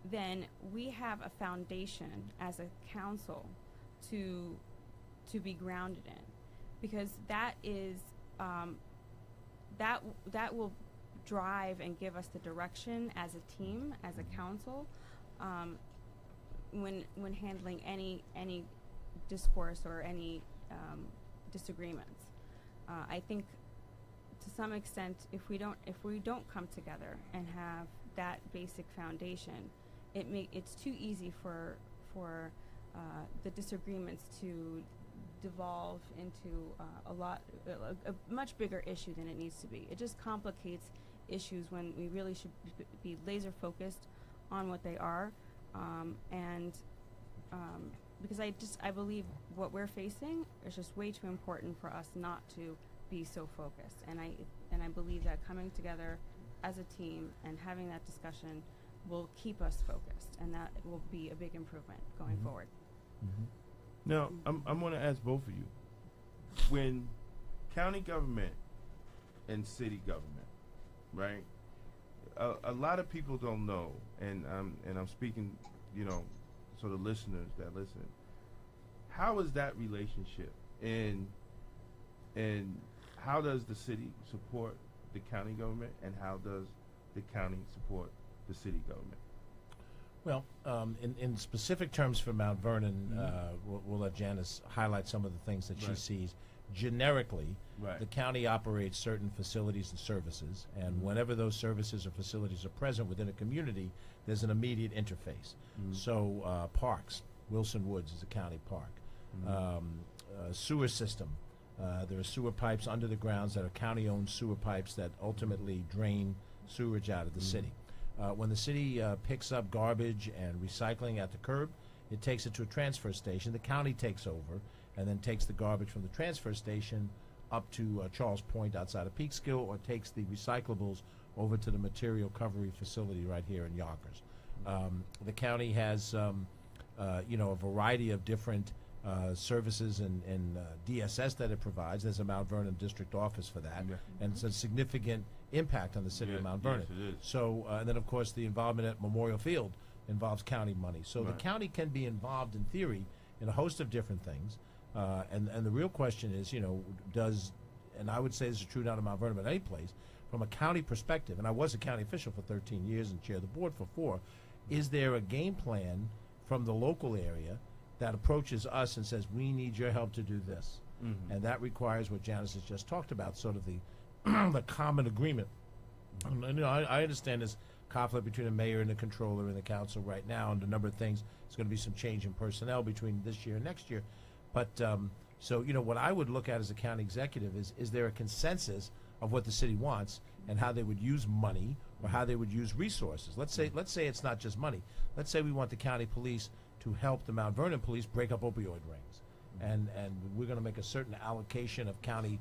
then we have a foundation as a council to be grounded in, because that is that will drive and give us the direction as a team, as a council, when handling any discourse or any disagreements. I think to some extent, if we don't come together and have that basic foundation, it's too easy for the disagreements to devolve into a much bigger issue than it needs to be. It just complicates issues when we really should be laser focused on what they are, because I believe what we're facing is just way too important for us not to be so focused, and I believe that coming together as a team and having that discussion will keep us focused, and that will be a big improvement going forward. Now, I'm going to ask both of you. When county government and city government, right? A lot of people don't know, and I'm speaking, so the listeners that listen. How is that relationship, and how does the city support the county government, and how does the county support the city government? Well, in specific terms for Mount Vernon, we'll let Janice highlight some of the things that she sees. Generically, the county operates certain facilities and services, and whenever those services or facilities are present within a community, there's an immediate interface. So parks, Wilson Woods is a county park. sewer system. There are sewer pipes under the grounds that are county-owned sewer pipes that ultimately drain sewerage out of the city. When the city picks up garbage and recycling at the curb, it takes it to a transfer station. The county takes over and then takes the garbage from the transfer station up to Charles Point outside of Peekskill, or takes the recyclables over to the material recovery facility right here in Yonkers. The county has, a variety of different services and DSS that it provides. There's a Mount Vernon district office for that, and it's a significant impact on the city of Mount Vernon. Yes, it is. So, and then of course the involvement at Memorial Field involves county money. So the Right. county can be involved in theory in a host of different things. And the real question is, and I would say this is true not in Mount Vernon, but any place, from a county perspective, and I was a county official for 13 years and chaired the board for 4, is there a game plan from the local area that approaches us and says, we need your help to do this? Mm-hmm. And that requires what Janice has just talked about, sort of the the common agreement. And, I understand there's conflict between the mayor and the controller and the council right now, and a number of things. There's going to be some change in personnel between this year and next year. But, so, what I would look at as a county executive is there a consensus of what the city wants and how they would use money or how they would use resources? Let's say it's not just money. Let's say we want the county police to help the Mount Vernon police break up opioid rings. And we're going to make a certain allocation of county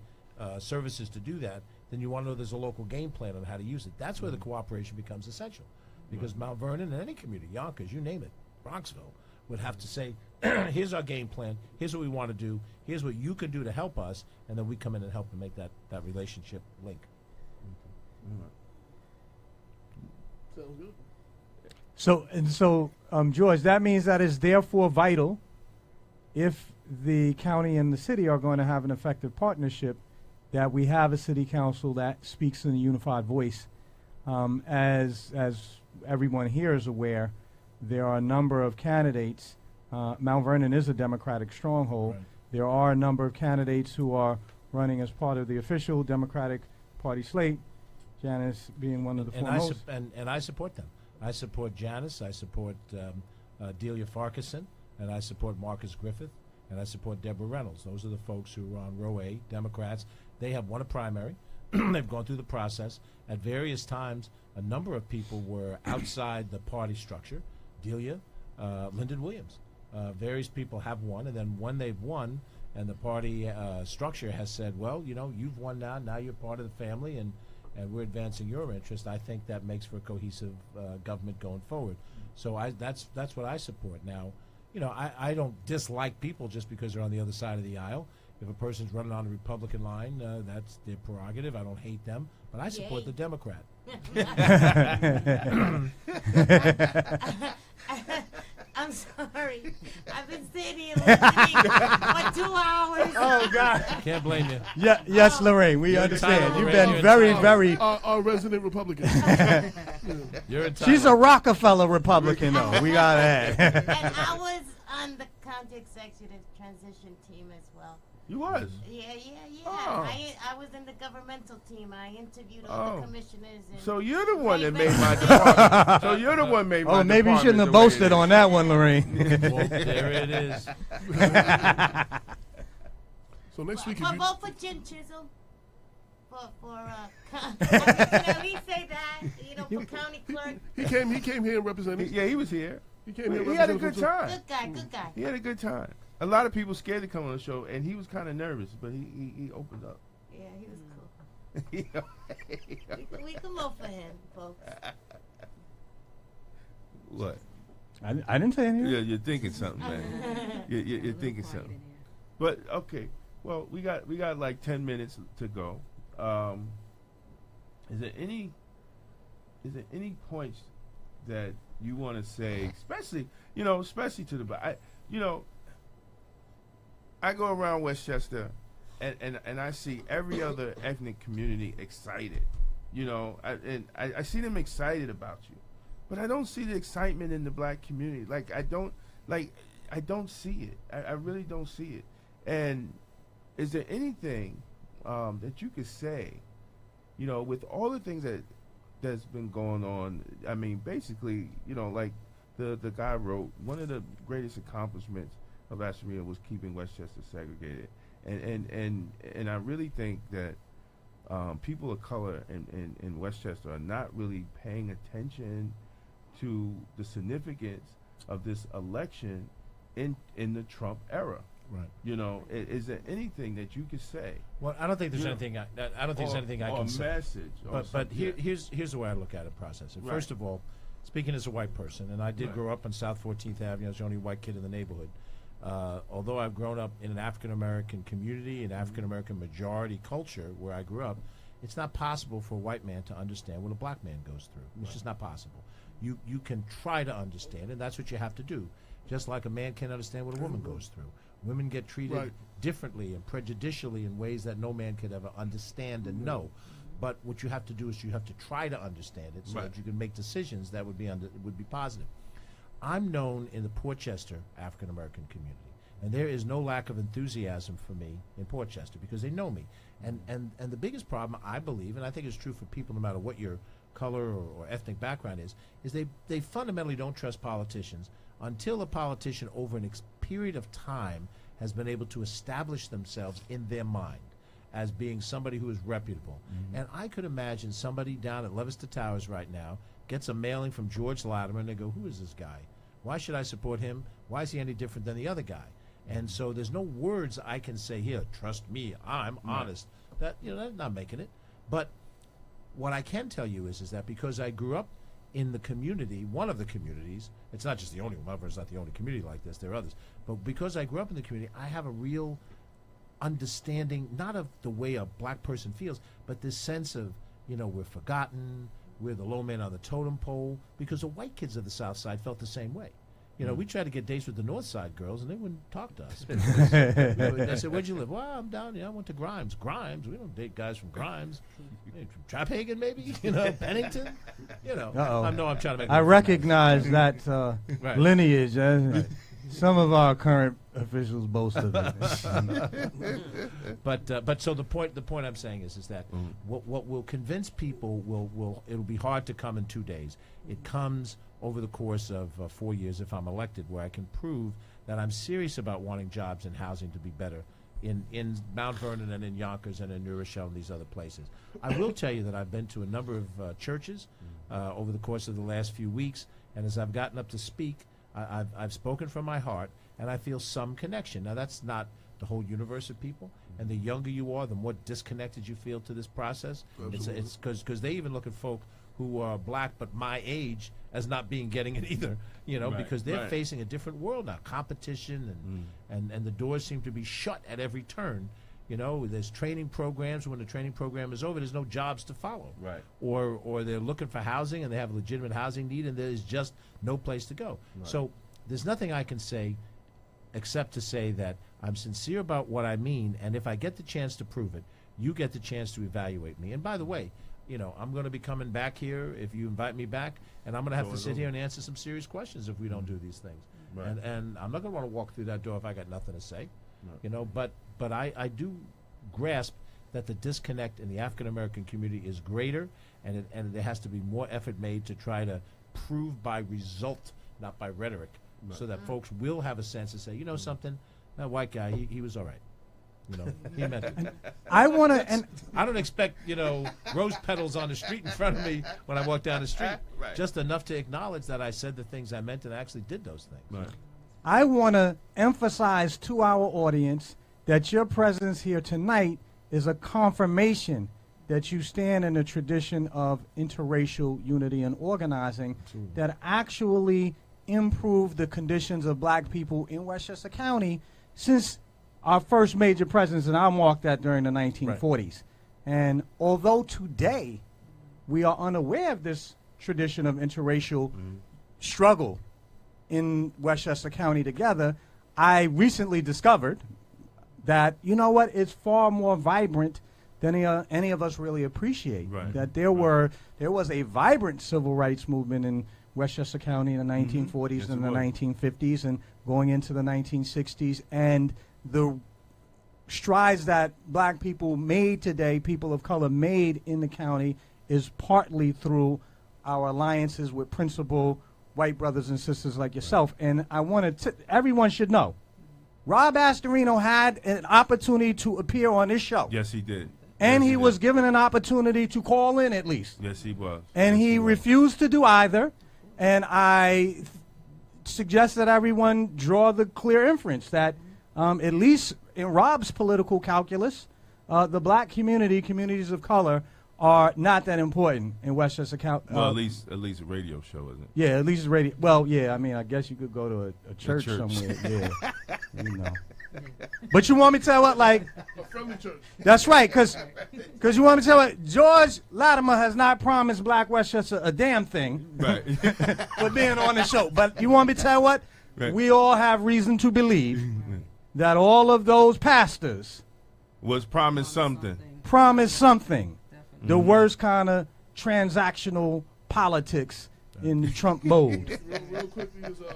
services to do that. Then you want to know there's a local game plan on how to use it. That's where the cooperation becomes essential. Because Mount Vernon and any community, Yonkers, you name it, Bronxville, would have to say, here's our game plan, here's what we want to do, here's what you can do to help us, and then we come in and help to make that relationship link. Sounds good. So, George, that means that it's therefore vital, if the county and the city are going to have an effective partnership, that we have a city council that speaks in a unified voice. As everyone here is aware, there are a number of candidates. Mount Vernon is a Democratic stronghold. Right. There are a number of candidates who are running as part of the official Democratic Party slate, Janice being one of the foremost. And I support them. I support Janice, I support Delia Farquharson, and I support Marcus Griffith, and I support Deborah Reynolds. Those are the folks who are on row A, Democrats. They have won a primary. They've gone through the process. At various times, a number of people were outside the party structure. Delia, Lyndon Williams. Various people have won, and then when they've won, and the party structure has said, well, you've won now you're part of the family, and we're advancing your interest, I think that makes for a cohesive government going forward. So that's what I support. Now, I don't dislike people just because they're on the other side of the aisle. If a person's running on the Republican line, that's their prerogative. I don't hate them, but I support the Democrat. I'm sorry. I've been sitting here listening for 2 hours. Oh, God. Can't blame you. Yeah, yes, Lorraine, we You're understand. entitled, You've Lorraine. been You're very, entitled. very. Our resident Republican. You're entitled. She's a Rockefeller Republican, though. We gotta add. And I was on the county executive transition team as well. You was. Yeah. Oh. I was in the governmental team. I interviewed all Oh. the commissioners. And So you're the one that Right, made right. my department. So you're the one made my Oh, maybe you department shouldn't have the way it boasted is. on that one, Lorraine. Well, there it is. So next week, For if you, vote for Jim Chisholm. Can at least say that, for county clerk. he came here and represented. Yeah, he was here. He came here. He had a represented good time. Good guy. He had a good time. A lot of people scared to come on the show, and he was kind of nervous, but he opened up. Yeah, he was cool. We can vote for him, folks. What? I didn't say anything. Yeah, you're thinking something, man. You're thinking something. But okay, well, we got like 10 minutes to go. Is there any points that you want to say, especially to the I go around Westchester, and I see every other ethnic community excited, I see them excited about you, but I don't see the excitement in the black community. I don't see it. I really don't see it. And is there anything that you could say, with all the things that's been going on? I mean, basically, like the guy wrote, one of the greatest accomplishments of Ashtabula was keeping Westchester segregated, and I really think that people of color in Westchester are not really paying attention to the significance of this election in the Trump era. Right. You know, is there anything that you could say? Well, I don't think there's You know, anything. I don't think there's anything I or can a say. message. Or But something. here's the way I look at it, process it. Right. First of all, speaking as a white person, and I did Right. grow up on South 14th Avenue. I was the only white kid in the neighborhood. Although I've grown up in an African American community, an African American majority culture where I grew up, it's not possible for a white man to understand what a black man goes through. It's just not possible. You can try to understand, and that's what you have to do. Just like a man can't understand what a woman goes through. Women get treated Right. differently and prejudicially in ways that no man could ever understand and know. But what you have to do is you have to try to understand it so Right. that you can make decisions that would be positive. I'm known in the Portchester African American community, and there is no lack of enthusiasm for me in Portchester because they know me. And the biggest problem, I believe, and I think it's true for people no matter what your color or ethnic background is they fundamentally don't trust politicians until a politician over an period of time has been able to establish themselves in their mind as being somebody who is reputable. And I could imagine somebody down at Leicester Towers right now gets a mailing from George Latimer, and they go, who is this guy? Why should I support him? Why is he any different than the other guy? And so there's no words I can say here, trust me, I'm honest. That, you know, that's not making it. But what I can tell you is that because I grew up in the community, one of the communities, it's not just the only one, Melbourne's not the only community like this, there are others, but because I grew up in the community, I have a real understanding, not of the way a black person feels, but this sense of, you know, we're forgotten, we're the low man on the totem pole, because the white kids of the South Side felt the same way. You know, we tried to get dates with the North Side girls, and they wouldn't talk to us. They said, where'd you live? Well, I'm down here. I went to Grimes. Grimes? We don't date guys from Grimes. Hey, from Traphagen, maybe? You know, Pennington? You know. Uh-oh. I know I'm trying to make I it recognize that Right. lineage. Right. Some of our current officials boast of it. But so the point I'm saying is that what will convince people it'll be hard to come in 2 days. It comes over the course of 4 years if I'm elected, where I can prove that I'm serious about wanting jobs and housing to be better in Mount Vernon and in Yonkers and in New Rochelle and these other places. I will tell you that I've been to a number of churches over the course of the last few weeks, and as I've gotten up to speak, I've spoken from my heart, and I feel some connection. Now, that's not the whole universe of people, and the younger you are, the more disconnected you feel to this process. Absolutely. It's because they even look at folk who are black but my age as not getting it either, you know, Right, because they're right. facing a different world now, competition, and the doors seem to be shut at every turn. You know, there's training programs. When the training program is over, there's no jobs to follow. Right. Or they're looking for housing and they have a legitimate housing need and there's just no place to go. Right. So there's nothing I can say except to say that I'm sincere about what I mean, and if I get the chance to prove it, you get the chance to evaluate me. And by the way, you know, I'm going to be coming back here if you invite me back, and I'm going to have to sit here and answer some serious questions if we don't do these things. Right. And I'm not going to want to walk through that door if I got nothing to say. Right. You know, but I do grasp that the disconnect in the African American community is greater, and there has to be more effort made to try to prove by result, not by rhetoric, Right. so that folks will have a sense to say, you know something, that white guy, he was all right. You know, he meant it. I want to, and I don't expect, you know, rose petals on the street in front of me when I walk down the street. Right. Just enough to acknowledge that I said the things I meant and actually did those things. Right. I want to emphasize to our audience that your presence here tonight is a confirmation that you stand in a tradition of interracial unity and organizing that actually improved the conditions of black people in Westchester County since our first major presence, and I marked that during the 1940s. And although today we are unaware of this tradition of interracial struggle in Westchester County together, I recently discovered that, you know what, it's far more vibrant than any of us really appreciate. Right. That there was a vibrant civil rights movement in Westchester County in the 1940s Yes, and it the was. 1950s and going into the 1960s, and the strides that black people made today, people of color made in the county, is partly through our alliances with principal white brothers and sisters like yourself. And I wanted to, everyone should know Rob Astorino had an opportunity to appear on this show. Yes, he did. And Yes, he was given an opportunity to call in at least. Yes, he was. And Yes, he was. refused to do either. And I suggest that everyone draw the clear inference that at least in Rob's political calculus, the black community, communities of color, are not that important in Westchester County. Well, at least a radio show, isn't it? Yeah, at least radio. Well, yeah, I mean, I guess you could go to a church church. somewhere. Yeah, you know. But you want me to tell what, like, A friendly church. that's right, because you want me to tell what, George Latimer has not promised Black Westchester a damn thing Right. for being on the show. But you want me to tell what? Right. We all have reason to believe that all of those pastors Was promised something. promised something. Definitely. The worst kind of transactional politics in the Trump mode. Real quickly, there's a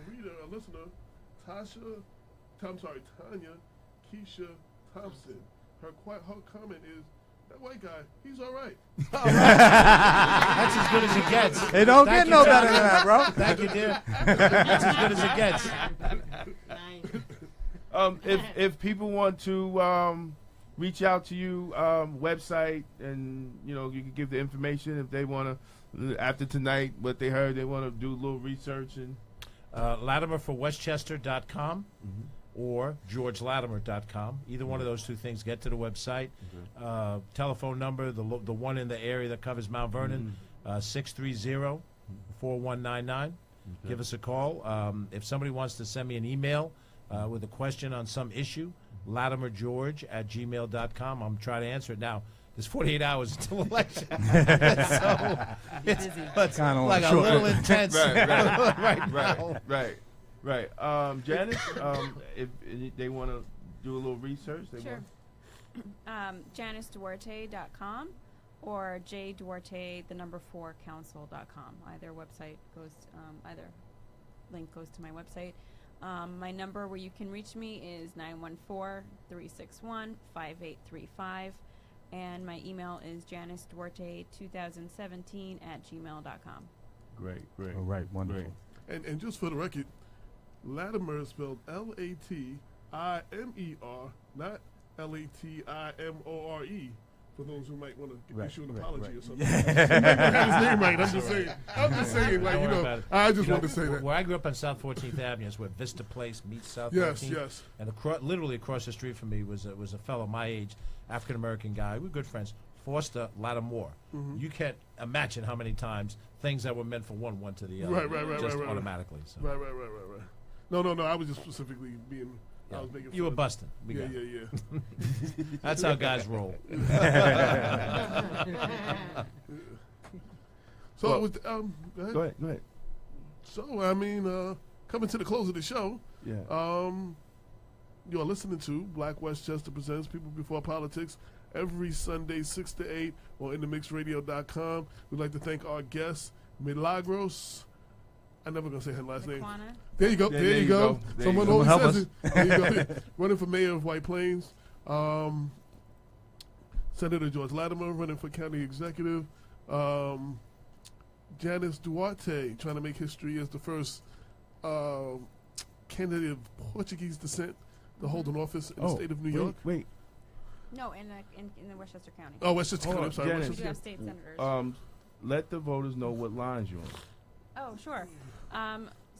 reader, a listener, Tanya Keisha Thompson. Her comment is, that white guy, he's all right. That's as good as it gets. It don't Thank get you, no Tommy. better than that, bro. Thank you, dear. That's as good as it gets. If people want to reach out to you, website, and you can give the information if they want to. After tonight, what they heard, they want to do a little research and. LatimerforWestchester.com or GeorgeLatimer.com. Either one of those two things. Get to the website. Telephone number, the one in the area that covers Mount Vernon, 630-4199. Give us a call. If somebody wants to send me an email with a question on some issue, LatimerGeorge@gmail.com. I'm trying to answer it now. There's 48 hours until election. So it's Kinda like a short. little intense right now. Right. Janice, if they want to do a little research, they Sure. JaniceDuarte.com or jduarte4council.com. Either website goes, either link goes to my website. My number where you can reach me is 914-361-5835. And my email is janiceduarte2017@gmail.com. Great. All right, wonderful. Great. And just for the record, Latimer is spelled Latimer, not Latimore. For those who might want to issue an apology or something. He might not have his name right. I'm just saying. Don't worry about it. I just wanted to say that. Where I grew up on South 14th Avenue is where Vista Place meets South 14th. Yes. And literally across the street from me was a fellow my age, African American guy. We were good friends. Foster Lattimore. You can't imagine how many times things that were meant for one went to the other. Right. Just automatically. So. Right. No. I was just specifically being. I was making. You were fun. busting. Yeah. That's how guys roll. So Well, with go ahead. Go ahead. So I mean, coming to the close of the show, Yeah. you are listening to Black Westchester Presents People Before Politics every Sunday 6 to 8 on InTheMixRadio.com. We'd like to thank our guest Milagros. I'm never gonna say her last name. Aquana. There you go. Yeah, There you go. There Someone you go. always Help says us. it. There you go. Running for mayor of White Plains. Senator George Latimer running for county executive. Janice Duarte trying to make history as the first candidate of Portuguese descent to hold an office in the state of New York. Wait. No, in the Westchester County. Oh, Westchester County. I'm sorry. Janice. We Westchester have County. state senators. Let the voters know what lines you're on. Oh, sure.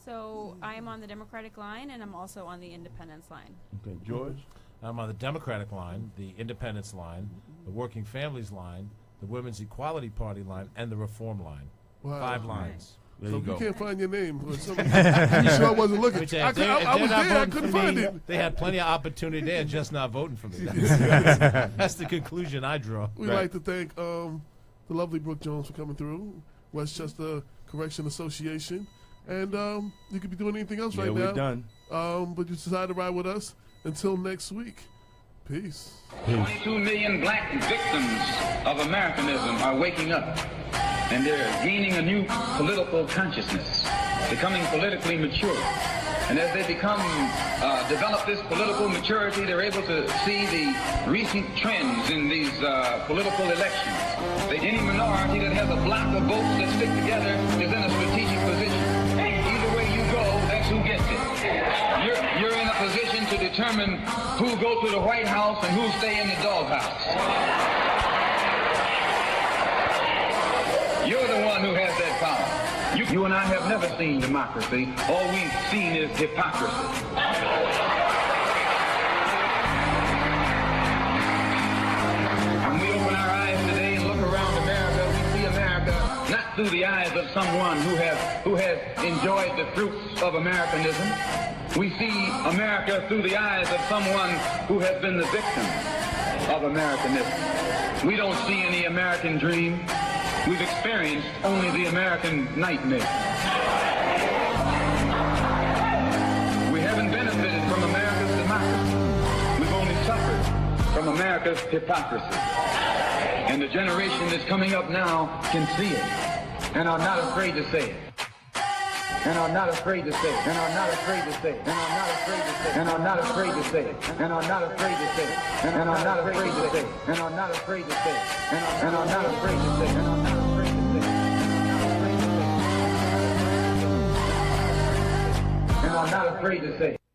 So I am on the Democratic line, and I'm also on the Independence line. Okay, George. I'm on the Democratic line, the Independence line, the Working Families line, the Women's Equality Party line, and the Reform line. Wow. 5 lines. There So you if go. you can't find your name, or something, you sure I wasn't looking. Which, if I they're was not there. I voting couldn't for find me, it. They had plenty of opportunity. They're just not voting for me. That's the conclusion I draw. We'd like to thank the lovely Brooke Jones for coming through, Westchester Correction Association. And you could be doing anything else right now. we're done. But you decided to ride with us. Until next week. Peace. 22 million black victims of Americanism are waking up, and they're gaining a new political consciousness, becoming politically mature. And as they develop this political maturity, they're able to see the recent trends in these political elections. Any minority that has a block of votes that stick together is in a strategic position. Either way you go, that's who gets it. You're in a determine who go to the White House and who stay in the doghouse. You're the one who has that power. You and I have never seen democracy. All we've seen is hypocrisy. When we open our eyes today and look around America, we see America not through the eyes of someone who has enjoyed the fruits of Americanism. We see America through the eyes of someone who has been the victim of Americanism. We don't see any American dream. We've experienced only the American nightmare. We haven't benefited from America's democracy. We've only suffered from America's hypocrisy. And the generation that's coming up now can see it and are not afraid to say it. And are not afraid to say it. And are not afraid to say it. And are not afraid to say it. And are not afraid to say it. And are not afraid to say it. And are not afraid to say it. And are not afraid to say it. And are not afraid to say it. And are not afraid to say it. And are not afraid to say it.